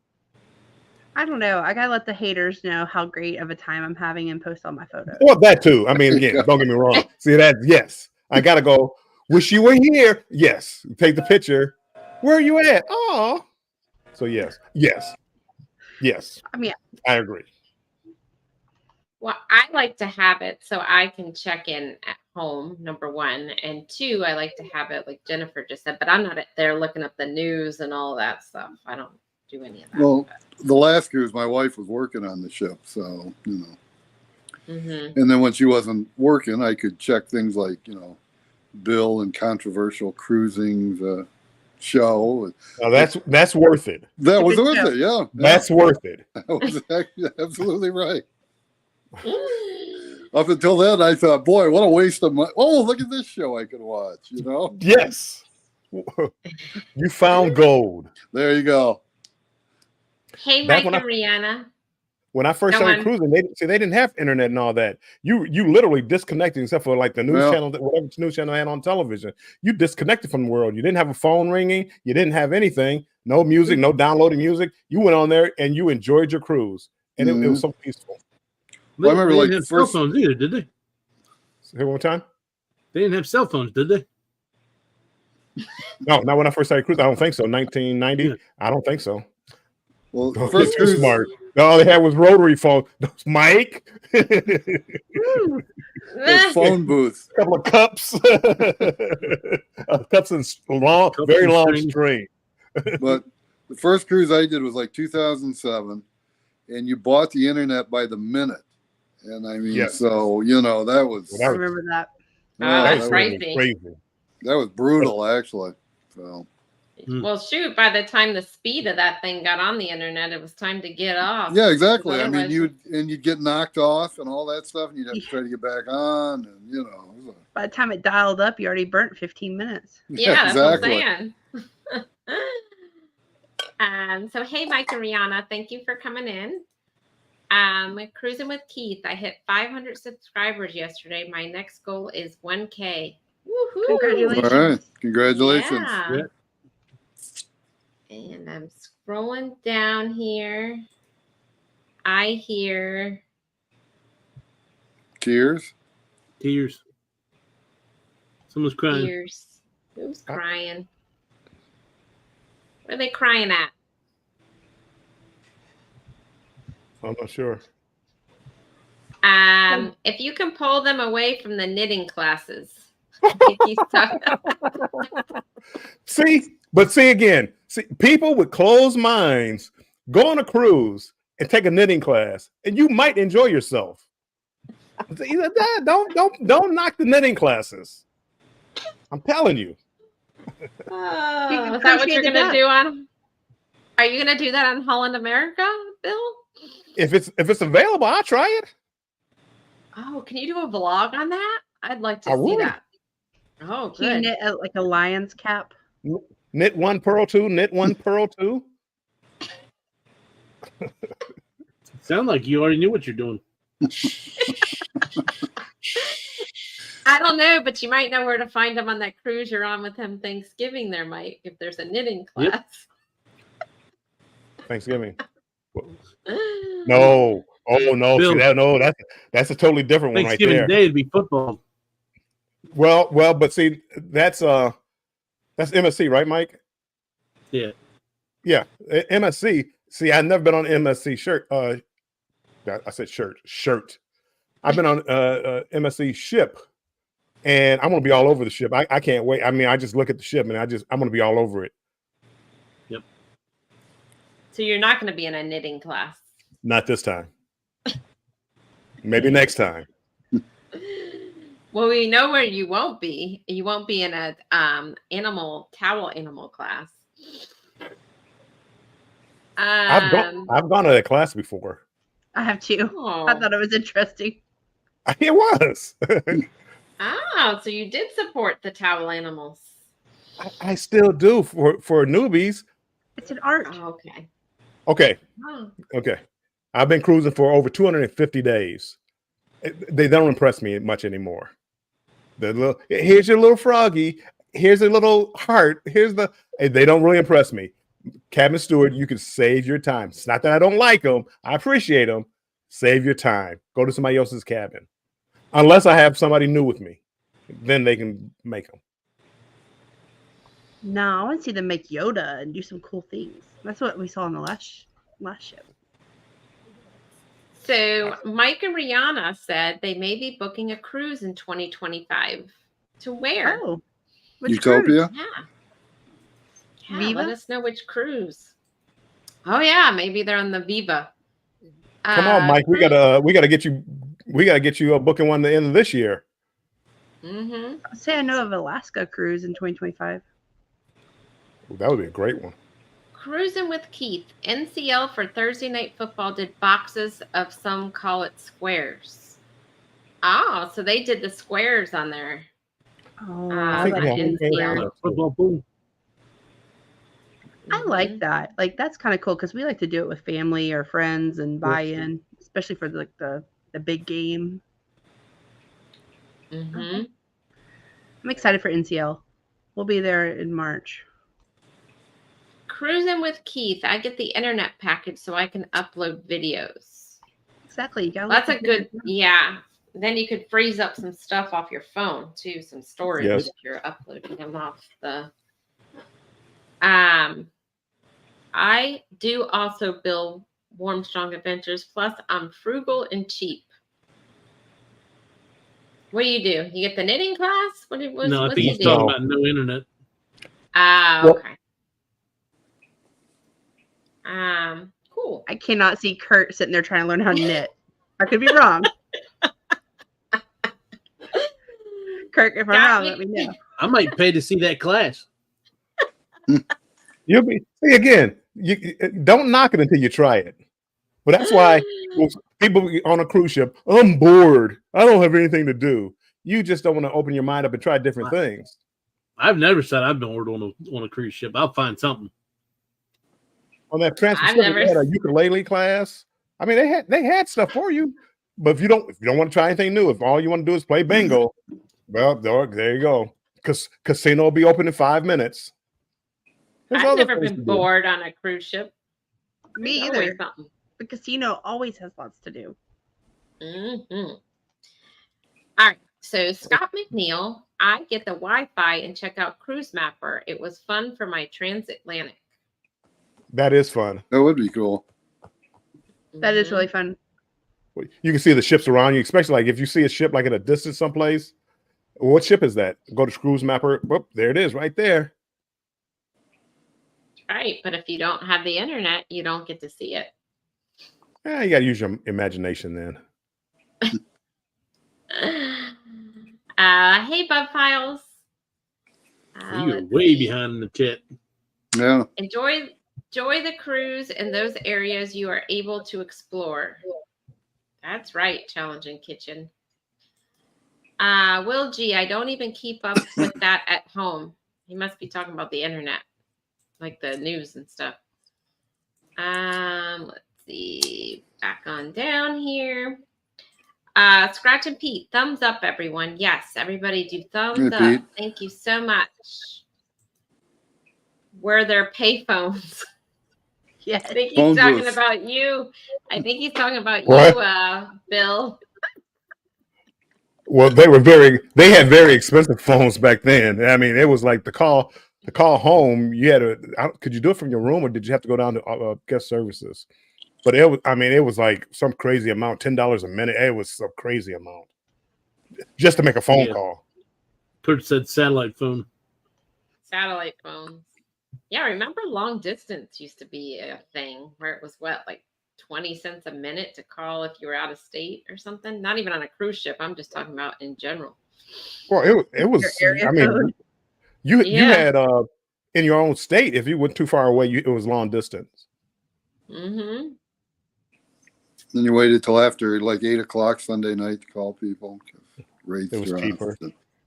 I don't know. I gotta let the haters know how great of a time I'm having and post all my photos. Well, that too. I mean, again, don't get me wrong. See that? Yes, I gotta go. Wish you were here. Yes, take the picture. Where are you at? Oh, so yes. I mean, I agree. Well, I like to have it so I can check in at home, number one. And two, I like to have it like Jennifer just said, but I'm not there looking up the news and all that stuff. I don't do any of that. Well, the last cruise, my wife was working on the ship, so, you know. Mm-hmm. And then when she wasn't working, I could check things like, you know, Bill and Controversial Cruising's show. Now that's worth it. That was worth it, yeah. That's worth it. That was absolutely right. Up until then, I thought, boy, what a waste of money. Oh, look at this show I could watch, you know? Yes. You found gold. There you go. Hey, Mike and Rihanna. When I first started cruising, they didn't have internet and all that. You literally disconnected, except for like the news channel, whatever news channel they had on television. You disconnected from the world. You didn't have a phone ringing. You didn't have anything. No music, no downloading music. You went on there and you enjoyed your cruise, and it was so peaceful. Well, I remember they like didn't have cell phones either, did they? Say one more time. They didn't have cell phones, did they? No, not when I first started cruising. I don't think so. 1990. Yeah. I don't think so. Well, the first cruise, smart. All they had was rotary phone. Mike. Phone booth. A couple of cups. Cups and long, very long string. But the first cruise I did was like 2007, and you bought the internet by the minute. And I mean, so, you know, that was. I remember that. That's crazy. That was brutal, actually. So. Well, shoot, by the time the speed of that thing got on the internet, it was time to get off. Yeah, exactly. I mean, you'd get knocked off and all that stuff, and you'd have to try to get back on, and you know. By the time it dialed up, you already burnt 15 minutes. Yeah, exactly. That's what I'm saying. So, hey, Mike and Rihanna, thank you for coming in. Cruising with Keith. I hit 500 subscribers yesterday. My next goal is 1K. Woohoo! Congratulations. All right. Congratulations. Yeah. Yeah. And I'm scrolling down here. I hear Cheers. Tears. Someone's crying. tears. Who's crying? What are they crying at? I'm not sure. If you can pull them away from the knitting classes. See again. See, people with closed minds go on a cruise and take a knitting class, and you might enjoy yourself. Don't knock the knitting classes. I'm telling you. Oh, is that what you're gonna do on? Are you gonna do that on Holland America, Bill? If it's available, I'll try it. Oh, can you do a vlog on that? I'd like to I see would. that. Oh, Can you good. knit like a lion's cap? Knit one, purl two, knit one, purl two. Sound like you already knew what you're doing. I don't know, but you might know where to find them on that cruise you're on with him Thanksgiving there, Mike, if there's a knitting class. Yep. Thanksgiving. No. Oh no. Bill. See, that's a totally different one right Thanksgiving there. Day would be football. Well, but see, that's MSC, right, Mike? Yeah. Yeah, MSC. See, I've never been on MSC shirt. I said shirt. I've been on MSC ship, and I'm gonna be all over the ship. I can't wait. I mean, I just look at the ship, and I'm gonna be all over it. Yep. So you're not going to be in a knitting class. Not this time. Maybe next time. Well, we know where you won't be. You won't be in a towel animal class. I've gone to that class before. I have too. Oh. I thought it was interesting. It was. Oh, so you did support the towel animals. I still do for newbies. It's an art. Oh, okay. Okay. Oh. Okay. I've been cruising for over 250 days. They don't impress me much anymore. Here's your little froggy. Here's a little heart. They don't really impress me. Cabin steward, you can save your time. It's not that I don't like them. I appreciate them. Save your time. Go to somebody else's cabin. Unless I have somebody new with me. Then they can make them. No, I want to see them make Yoda and do some cool things. That's what we saw on the last ship. So Mike and Rihanna said they may be booking a cruise in 2025. To where? Oh, which Utopia. cruise? Yeah, Viva? let us know which cruise. Oh yeah, maybe they're on the Viva. Come on, Mike. We gotta get you a booking one at the end of this year. Mm-hmm. I'll say I know of Alaska cruise in 2025. Ooh, that would be a great one. Cruising with Keith. NCL for Thursday Night Football did boxes of some call it squares. Oh, so they did the squares on there. Oh, I like like NCL. Football pool. I like that. Like that's kind of cool because we like to do it with family or friends and buy in, especially for the big game. Mm-hmm. I'm excited for NCL. We'll be there in March. Cruising with Keith. I get the internet package so I can upload videos. Exactly. You gotta That's look a at good, it. yeah. Then you could freeze up some stuff off your phone too, some storage Yes. if you're uploading them off the. I do also build Warm Strong Adventures. Plus, I'm frugal and cheap. What do? You get the knitting class? No, I what's think he he's do? talking about no internet. Okay. Cool. I cannot see Kurt sitting there trying to learn how to knit. I could be wrong. Kurt, if I'm Got wrong, me. let me know. I might pay to see that class. You'll be see again. You don't knock it until you try it. But that's why people on a cruise ship, I'm bored. I don't have anything to do. You just don't want to open your mind up and try different things. I've never said I've been ordered on a cruise ship. I'll find something. On that transfer, I've never we had a ukulele class. I mean, they had stuff for you, but if you don't want to try anything new, if all you want to do is play bingo, well, there you go. Because casino will be open in 5 minutes. There's I've other never things been to do. bored on a cruise ship. Me There's always either. something. The casino always has lots to do. Mm-hmm. All right. So Scott McNeil, I get the Wi-Fi and check out Cruise Mapper. It was fun for my transatlantic. That is fun. That would be cool. That is really fun. You can see the ships around you, especially like if you see a ship like at a distance someplace. What ship is that? Go to Cruise Mapper. Whoop, there it is, right there. Right, but if you don't have the internet, you don't get to see it. Yeah, you got to use your imagination then. Hey, Bub Files. You're way behind in the chat. Yeah. Enjoy the cruise and those areas you are able to explore. That's right, Challenging Kitchen. Will G, I don't even keep up with that at home. He must be talking about the internet, like the news and stuff. Let's see. Back on down here. Scratch and Pete, thumbs up, everyone. Yes, everybody do thumbs up. Pete. Thank you so much. Were there payphones? Yes. I think he's Phone talking booths. about you. I think he's talking about What? you, Bill. Well, they had very expensive phones back then. I mean, it was like the call home. You had could you do it from your room or did you have to go down to guest services? But it was like some crazy amount, $10 a minute. It was some crazy amount just to make a phone call. Kurt said satellite phone. Satellite phones. Yeah, remember long distance used to be a thing where it was like 20 cents a minute to call if you were out of state or something. Not even on a cruise ship. I'm just talking about in general. Well, it was. Your area I mean, code. you had in your own state. If you went too far away, it was long distance. Mm-hmm. Then you waited till after like 8 o'clock Sunday night to call people. Rates It was were cheaper.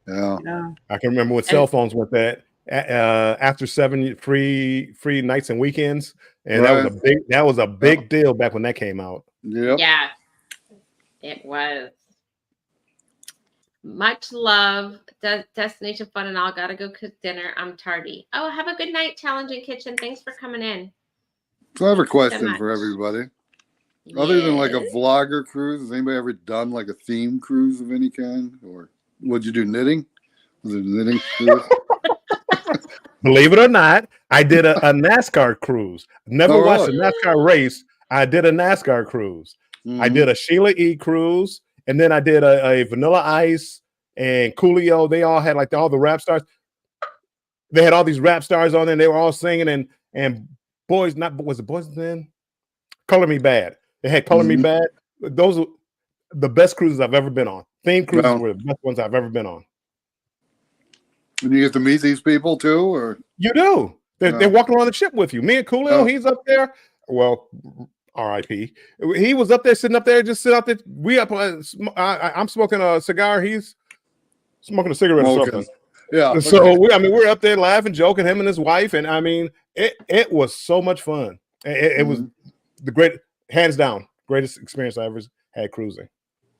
Yeah. I can remember when cell phones went that after 7 free nights and weekends, and that was a big deal back when that came out. Yep. Yeah, it was. Much love. Destination fun and all. Gotta go cook dinner. I'm tardy. Oh, have a good night, Challenging Kitchen. Thanks for coming in. So I have a question for everybody. Other than like a Yes. vlogger cruise, has anybody ever done like a theme cruise of any kind? Or would you do knitting? Was it a knitting cruise? Believe it or not, I did a NASCAR cruise. Never watched a NASCAR race. I did a NASCAR cruise. Mhm. I did a Sheila E. cruise, and then I did a Vanilla Ice and Coolio. They all had like all the rap stars. They had all these rap stars on there, and they were all singing. And boys, was it Boys then? Color Me Bad. They had Color Me Bad. Those are the best cruises I've ever been on. Theme cruises were the best ones I've ever been on. And you get to meet these people too, or you do? They're walking around the ship with you. Me and Coolio, he's up there. Well, R.I.P. He was up there, sitting up there, just sit out there. We up. I'm smoking a cigar. He's smoking a cigarette or something. Yeah. Okay. So we're up there laughing, joking, him and his wife, and I mean, it was so much fun. It was the hands down, greatest experience I ever had cruising.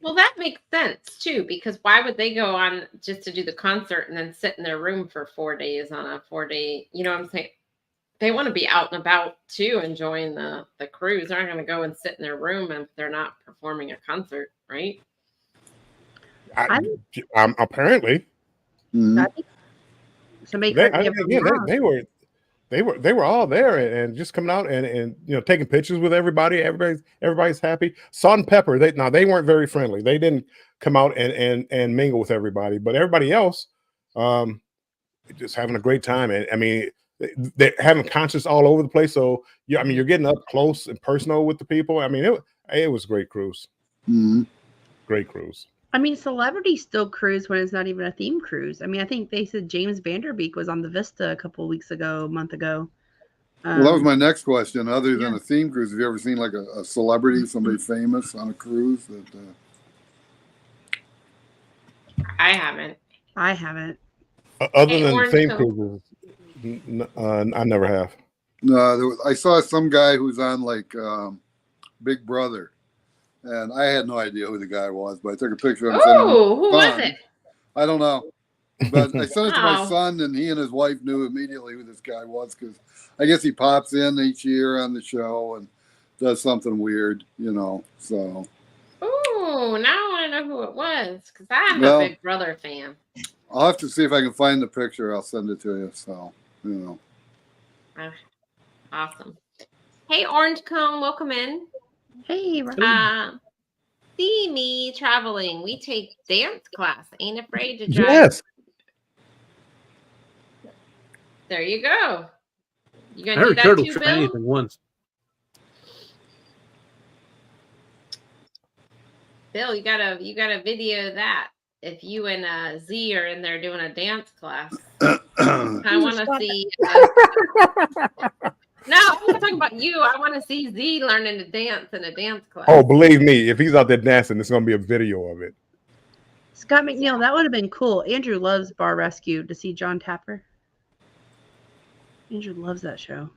Well, that makes sense too, because why would they go on just to do the concert and then sit in their room for 4 days on a 4-day? You know what I'm saying? They want to be out and about too, enjoying the cruise. They're not going to go and sit in their room if they're not performing a concert, right? I'm apparently. Somebody they were all there and just coming out and taking pictures with everybody. Everybody's happy. Salt and Pepper, they weren't very friendly. They didn't come out and mingle with everybody, but everybody else just having a great time. And I mean, they're having concerts all over the place. So you're getting up close and personal with the people. I mean, it was a great cruise. Great cruise. I mean, celebrities still cruise when it's not even a theme cruise. I mean, I think they said James Vanderbeek was on the Vista a month ago. Well, that was my next question. Other than a theme cruise, have you ever seen like a celebrity, somebody famous on a cruise? I haven't. Other than theme cruises, I never have. No, I saw some guy who's on like Big Brother. And I had no idea who the guy was, but I took a picture of him. Sent him to Oh, who my was son. it? I don't know. But I sent it to my Wow. son, and he and his wife knew immediately who this guy was because I guess he pops in each year on the show and does something weird, you know. So, Oh, now I want to know who it was because I'm Well- a Big Brother fan. I'll have to see if I can find the picture. I'll send it to you. So, you know. Awesome. Hey, Orange Cone, welcome in. Hey, Ron. See me traveling. We take dance class. Ain't afraid to drive. Yes. There you go. You I gonna do heard that Turtle too, try Bill? anything once. Bill, you gotta video that. If you and Z are in there doing a dance class, I want to see. No, I'm not talking about you. I want to see Z learning to dance in a dance class. Oh, believe me, if he's out there dancing, it's gonna be a video of it. Scott McNeil, that would have been cool. Andrew loves Bar Rescue to see John Tapper. Andrew loves that show.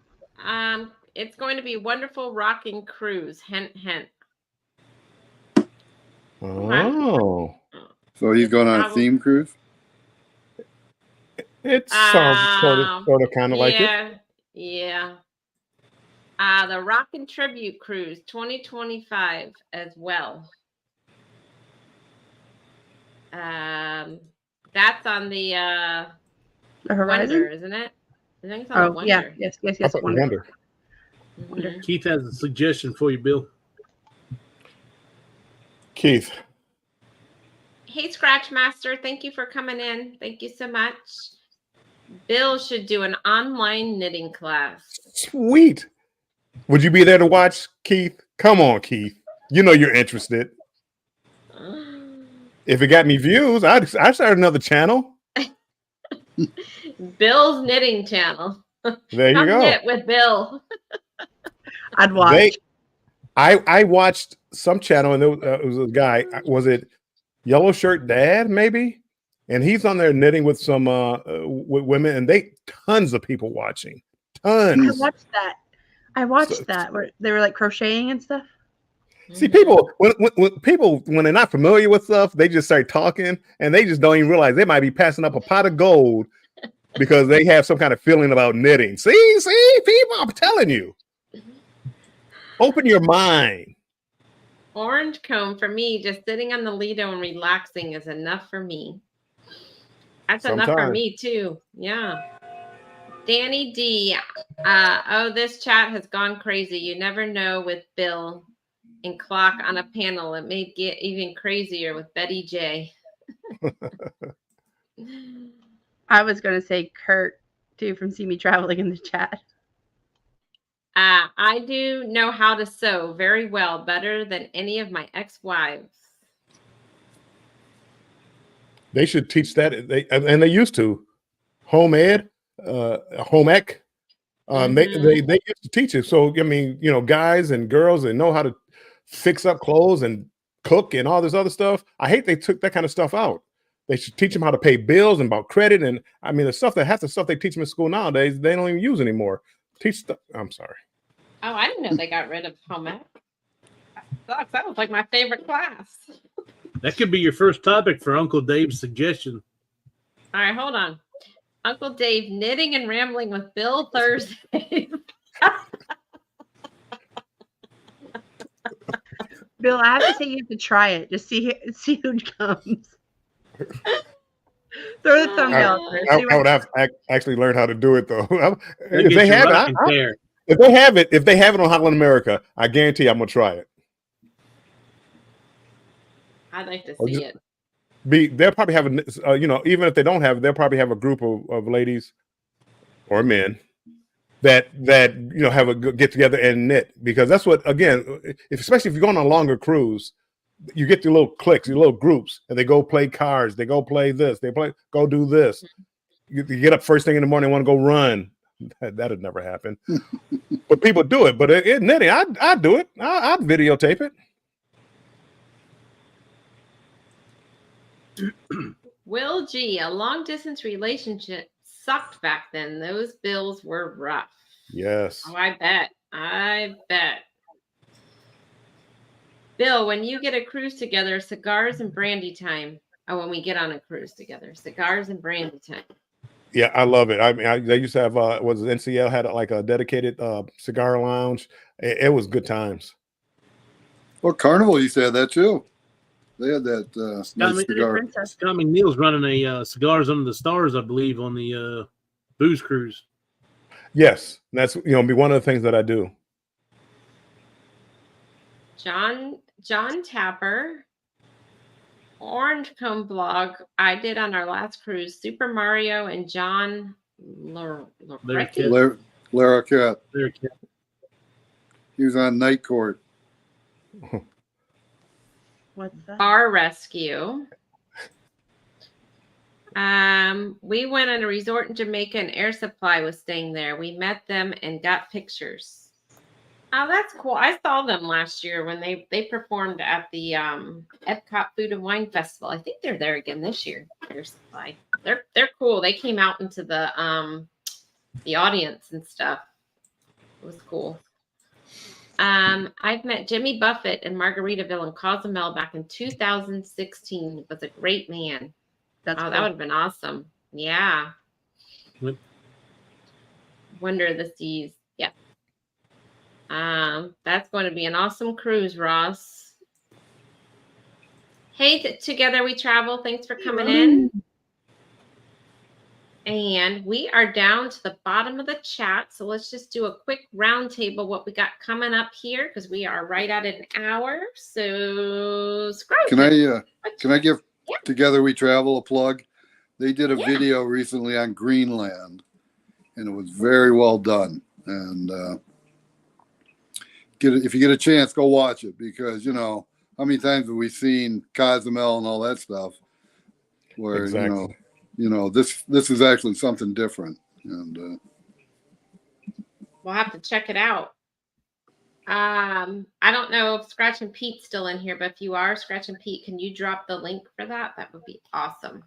It's going to be wonderful rocking cruise. Hint, hint. Oh, So he's going on a theme cruise? it sounds sort of kind of like it. Yeah. The Rockin' Tribute Cruise 2025 as well. That's on the Horizon? Wonder, isn't it? I think it's on the Oh, Wonder. yeah. Yes. I thought Wonder. Mhm. Keith has a suggestion for you, Bill. Keith. Hey, Scratch Master, thank you for coming in. Thank you so much. Bill should do an online knitting class. Sweet. Would you be there to watch, Keith? Come on, Keith. You know you're interested. If it got me views, I'd start another channel. Bill's knitting channel. There you Come go. knit with Bill. I'd watch. I watched some channel and it was a guy. Was it Yellow Shirt Dad? Maybe, and he's on there knitting with some with women, and tons of people watching. Tons. I watched that where they were like crocheting and stuff. See, people when they're not familiar with stuff, they just start talking, and they just don't even realize they might be passing up a pot of gold because they have some kind of feeling about knitting. See, people, I'm telling you. Open your mind. Orange Cone for me, just sitting on the Lido and relaxing is enough for me. That's enough for Sometimes. me too. Yeah. Danny D. This chat has gone crazy. You never know with Bill and Clock on a panel. It may get even crazier with Betty J. I was going to say Kurt, too, from See Me Traveling in the chat. I do know how to sew very well, better than any of my ex-wives. They should teach that. They used to. Home ec. They used to teach it. So I mean, you know, guys and girls that know how to fix up clothes and cook and all this other stuff. I hate they took that kind of stuff out. They should teach them how to pay bills and about credit. And I mean, half the stuff they teach them in school nowadays, they don't even use anymore. I'm sorry. Oh, I didn't know they got rid of home ec. That was like my favorite class. That could be your first topic for Uncle Dave's suggestion. All right, hold on. Uncle Dave knitting and rambling with Bill Thursday. Bill, I have to say you have to try it. Just see who comes. Throw the thumbnail up there. I would have to actually learn how to do it though. If they have it, if they have it on Hotline America, I guarantee I'm gonna try it. I'd like to see it. They'll probably have even if they don't have it, they'll probably have a group of ladies or men that have a good get together and knit, because that's what, again, especially if you're going on a longer cruise, you get your little cliques, your little groups, and they go play cards, they go play this, go do this. You get up first thing in the morning, want to go run. That'd never happen. But people do it. But knitting, I'd do it. I'd videotape it. Will G, a long distance relationship sucked back then. Those bills were rough. Yes. Oh, I bet. Bill, when you get a cruise together, cigars and brandy time. Oh, when we get on a cruise together, cigars and brandy time. Yeah, I love it. I mean, they used to have was it NCL had like a dedicated cigar lounge. It was good times. Well, Carnival used to have that too. They had that Scott, nice cigar. Scott McNeil's running a Cigars Under the Stars, I believe, on the booze cruise. Yes, that's be one of the things that I do. John Tapper, Orange Cone blog. I did on our last cruise. Super Mario and John Larroquette. He was on Night Court. What's that? Bar Rescue. We went on a resort in Jamaica and Air Supply was staying there. We met them and got pictures. Oh, that's cool. I saw them last year when they performed at the Epcot Food and Wine Festival. I think they're there again this year. Air Supply. They're cool. They came out into the audience and stuff. It was cool. I've met Jimmy Buffett in Margaritaville and Cozumel back in 2016. He was a great man. That's that cool. would have been awesome. Yeah. Yep. Wonder of the Seas. Yeah. That's going to be an awesome cruise, Ross. Hey, Together We Travel. Thanks for coming in. And we are down to the bottom of the chat. So let's just do a quick roundtable what we got coming up here because we are right at an hour. So Can I give Together We Travel a plug? They did a video recently on Greenland, and it was very well done. And if you get a chance, go watch it because how many times have we seen Cozumel and all that stuff? Where exactly. This is actually something different, and we'll have to check it out. I don't know if Scratch and Pete's still in here, but if you are, Scratch and Pete, can you drop the link for that? That would be awesome.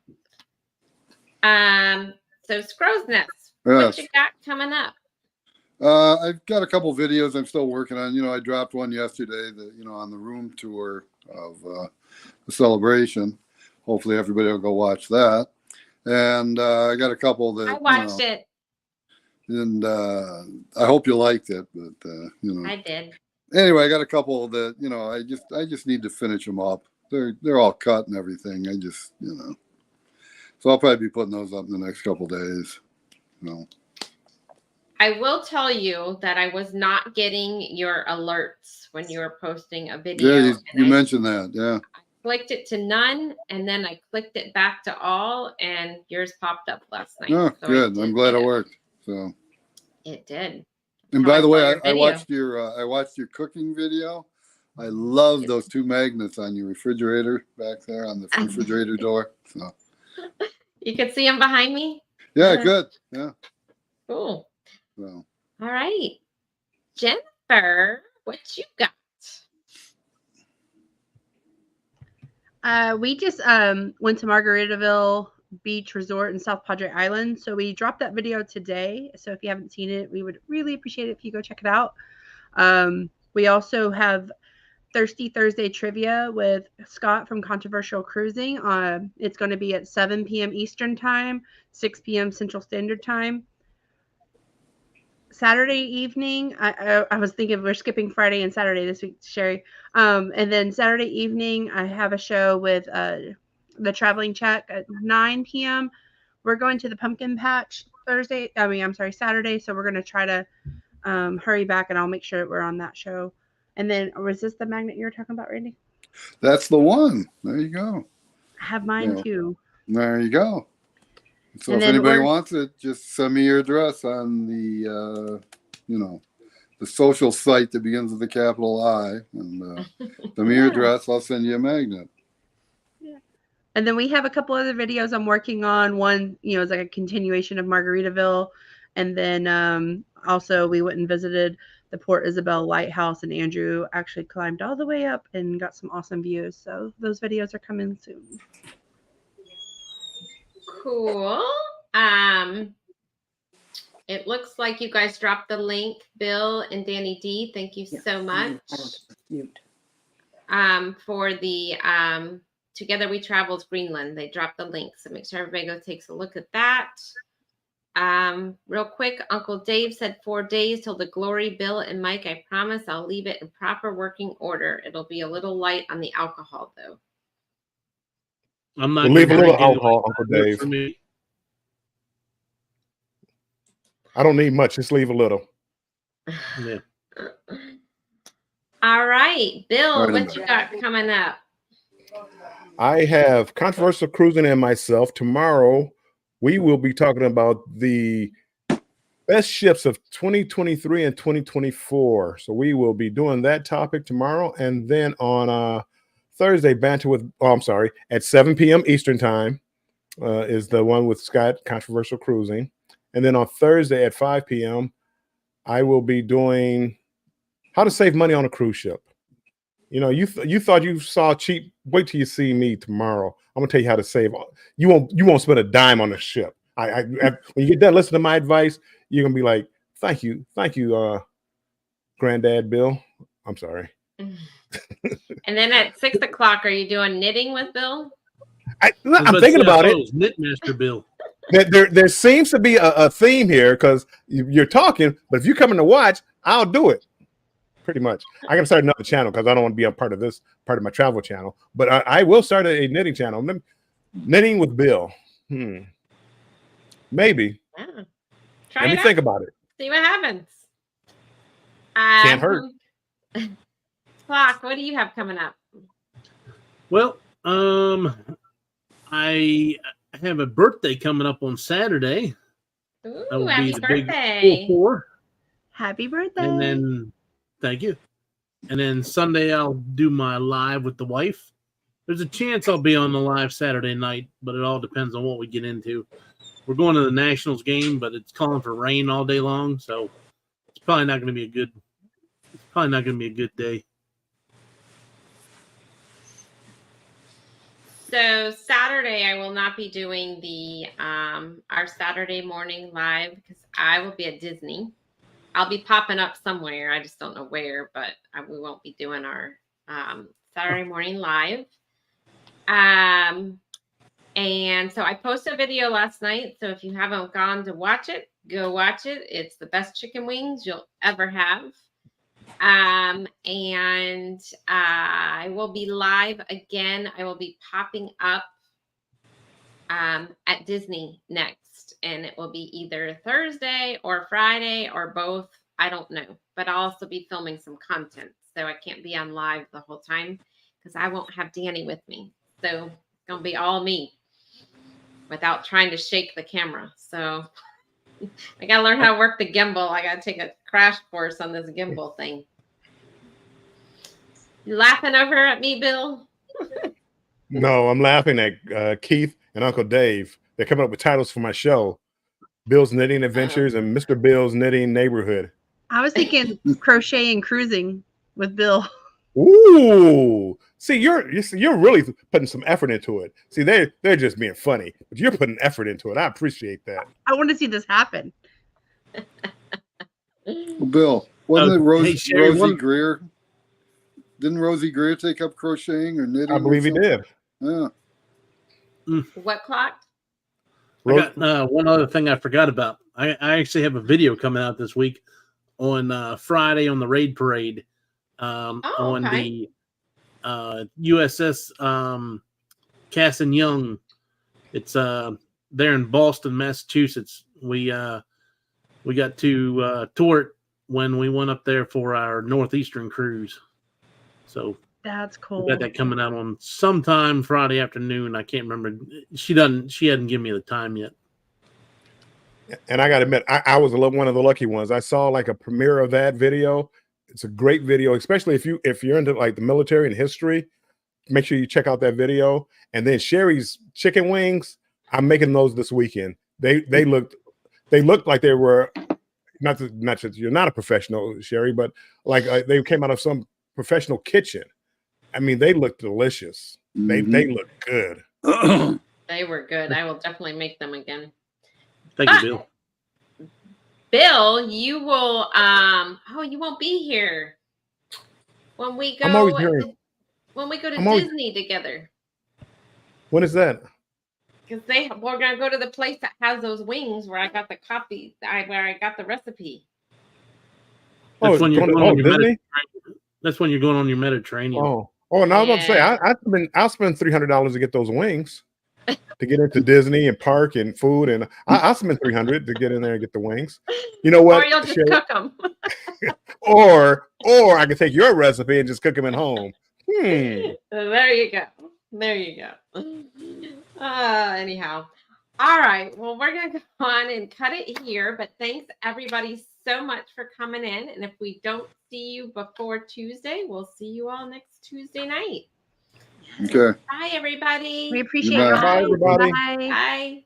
So Scrow's Nest, what you got coming up? I've got a couple videos I'm still working on. I dropped one yesterday on the room tour of the celebration. Hopefully everybody will go watch that. And I got a couple that I watched it. And I hope you liked it, but I did. Anyway, I got a couple that I just need to finish them up. They're all cut and everything. I just so I'll probably be putting those up in the next couple days. I will tell you that I was not getting your alerts when you were posting a video. Yeah, you mentioned that. Yeah. I clicked it to none, and then I clicked it back to all, and yours popped up last night. Oh, so good. I'm glad it worked. So it did. And by the way, I watched your cooking video. I love those two magnets on your refrigerator back there on the refrigerator door. So you can see them behind me. Yeah, good. Yeah. Cool. So. All right, Jennifer, what you got? We just went to Margaritaville Beach Resort in South Padre Island. So we dropped that video today. So if you haven't seen it, we would really appreciate it if you go check it out. We also have Thirsty Thursday trivia with Scott from Controversial Cruising. It's going to be at 7 p.m. Eastern Time, 6 p.m. Central Standard Time. Saturday evening, I was thinking we're skipping Friday and Saturday this week, Sherry. And then Saturday evening, I have a show with the Traveling Check at 9 p.m. We're going to the Pumpkin Patch Saturday. So we're going to try to hurry back, and I'll make sure we're on that show. And then, was this the magnet you were talking about, Randy? That's the one. There you go. I have mine too. There you go. So if anybody wants it, just send me your address on the, the social site that begins with the capital I, and send me your address. I'll send you a magnet. Yeah. And then we have a couple other videos I'm working on. One, is like a continuation of Margaritaville, and then also we went and visited the Port Isabel Lighthouse, and Andrew actually climbed all the way up and got some awesome views. So those videos are coming soon. Cool. It looks like you guys dropped the link, Bill and Danny D. Thank you so much. Mute. for the Together We Traveled Greenland. They dropped the link, so make sure everybody goes takes a look at that. Real quick, Uncle Dave said 4 days till the glory. Bill and Mike, I promise I'll leave it in proper working order. It'll be a little light on the alcohol, though. I'm not We'll leave a gonna little drink anyway. alcohol, Uncle Work Dave. for me. I don't need much. Just leave a little. Yeah. All right, Bill, All right, what you got coming up? I have Controversial Cruising and myself. Tomorrow, we will be talking about the best ships of 2023 and 2024. So we will be doing that topic tomorrow. And then on Thursday, Banter with, at 7 p.m. Eastern Time is the one with Scott, Controversial Cruising. And then on Thursday at 5 p.m., I will be doing how to save money on a cruise ship. You know, you thought you saw cheap. Wait till you see me tomorrow. I'm gonna tell you how to save. You won't spend a dime on the ship. When you get done listening to my advice, you're gonna be like, thank you, Granddad Bill. I'm sorry. And then at 6 o'clock, are you doing knitting with Bill? I'm thinking about it. Knitmaster Bill. There seems to be a theme here because you're talking, but if you're coming to watch, I'll do it. Pretty much. I gotta start another channel because I don't want to be a part of this part of my travel channel. But I will start a knitting channel. Knitting with Bill. Maybe. Yeah. Let me think about it. See what happens. Can't hurt. Clock, what do you have coming up? Well, I have a birthday coming up on Saturday. Ooh, happy birthday. 4-4. Happy birthday. And then, thank you. And then Sunday, I'll do my live with the wife. There's a chance I'll be on the live Saturday night, but it all depends on what we get into. We're going to the Nationals game, but it's calling for rain all day long, so it's probably not going to be a good day. So Saturday, I will not be doing the our Saturday morning live because I will be at Disney. I'll be popping up somewhere. I just don't know where, but we won't be doing our Saturday morning live. And so I posted a video last night. So if you haven't gone to watch it, go watch it. It's the best chicken wings you'll ever have. And I will be live again. I will be popping up at Disney next, and it will be either Thursday or Friday or both. I don't know, but I'll also be filming some content, so I can't be on live the whole time because I won't have Danny with me. So it's gonna be all me without trying to shake the camera. So I gotta learn how to work the gimbal. I gotta take a crash course on this gimbal thing. You laughing over at me, Bill? No, I'm laughing at Keith and Uncle Dave. They're coming up with titles for my show: Bill's Knitting Adventures and Mr. Bill's Knitting Neighborhood. I was thinking crochet and cruising with Bill. Ooh, see, you're really putting some effort into it. See, they're just being funny, but you're putting effort into it. I appreciate that. I want to see this happen. Well, Bill, wasn't it Rosie Greer? Didn't Rosie Greer take up crocheting or knitting? I believe he did. Yeah. What Clock? I got one other thing I forgot about. I actually have a video coming out this week on Friday on the Raid Parade on the USS Cass and Young. It's there in Boston, Massachusetts. We got to tour it when we went up there for our Northeastern cruise. So that's cool. We got that coming out on sometime Friday afternoon. I can't remember. She hadn't given me the time yet. And I got to admit, I was one of the lucky ones. I saw like a premiere of that video. It's a great video, especially if you're into like the military and history. Make sure you check out that video. And then Sherry's chicken wings. I'm making those this weekend. They looked like they were not that you're not a professional, Sherry, but like they came out of some professional kitchen. I mean, they look delicious. Mm-hmm. They look good. They were good. I will definitely make them again. Thank you, Bill. Bill, you will you won't be here when we go. I'm always here. When we go to I'm on- Disney together. When is that? Because we're gonna go to the place that has those wings where I got the copy, where I got the recipe. That's when you're going on your Disney? That's when you're going on your Mediterranean. Oh, and I was about to say I'll spend $300 to get those wings to get into Disney and park and food, and I'll spend $300 to get in there and get the wings. You know what? Or you'll just cook them. or I can take your recipe and just cook them at home. There you go. There you go. Anyhow. All right. Well, we're going to go on and cut it here. But thanks, everybody, so much for coming in. And if we don't see you before Tuesday, we'll see you all next Tuesday night. Okay. Bye, everybody. We appreciate Bye. it. Bye, everybody. Bye. Bye.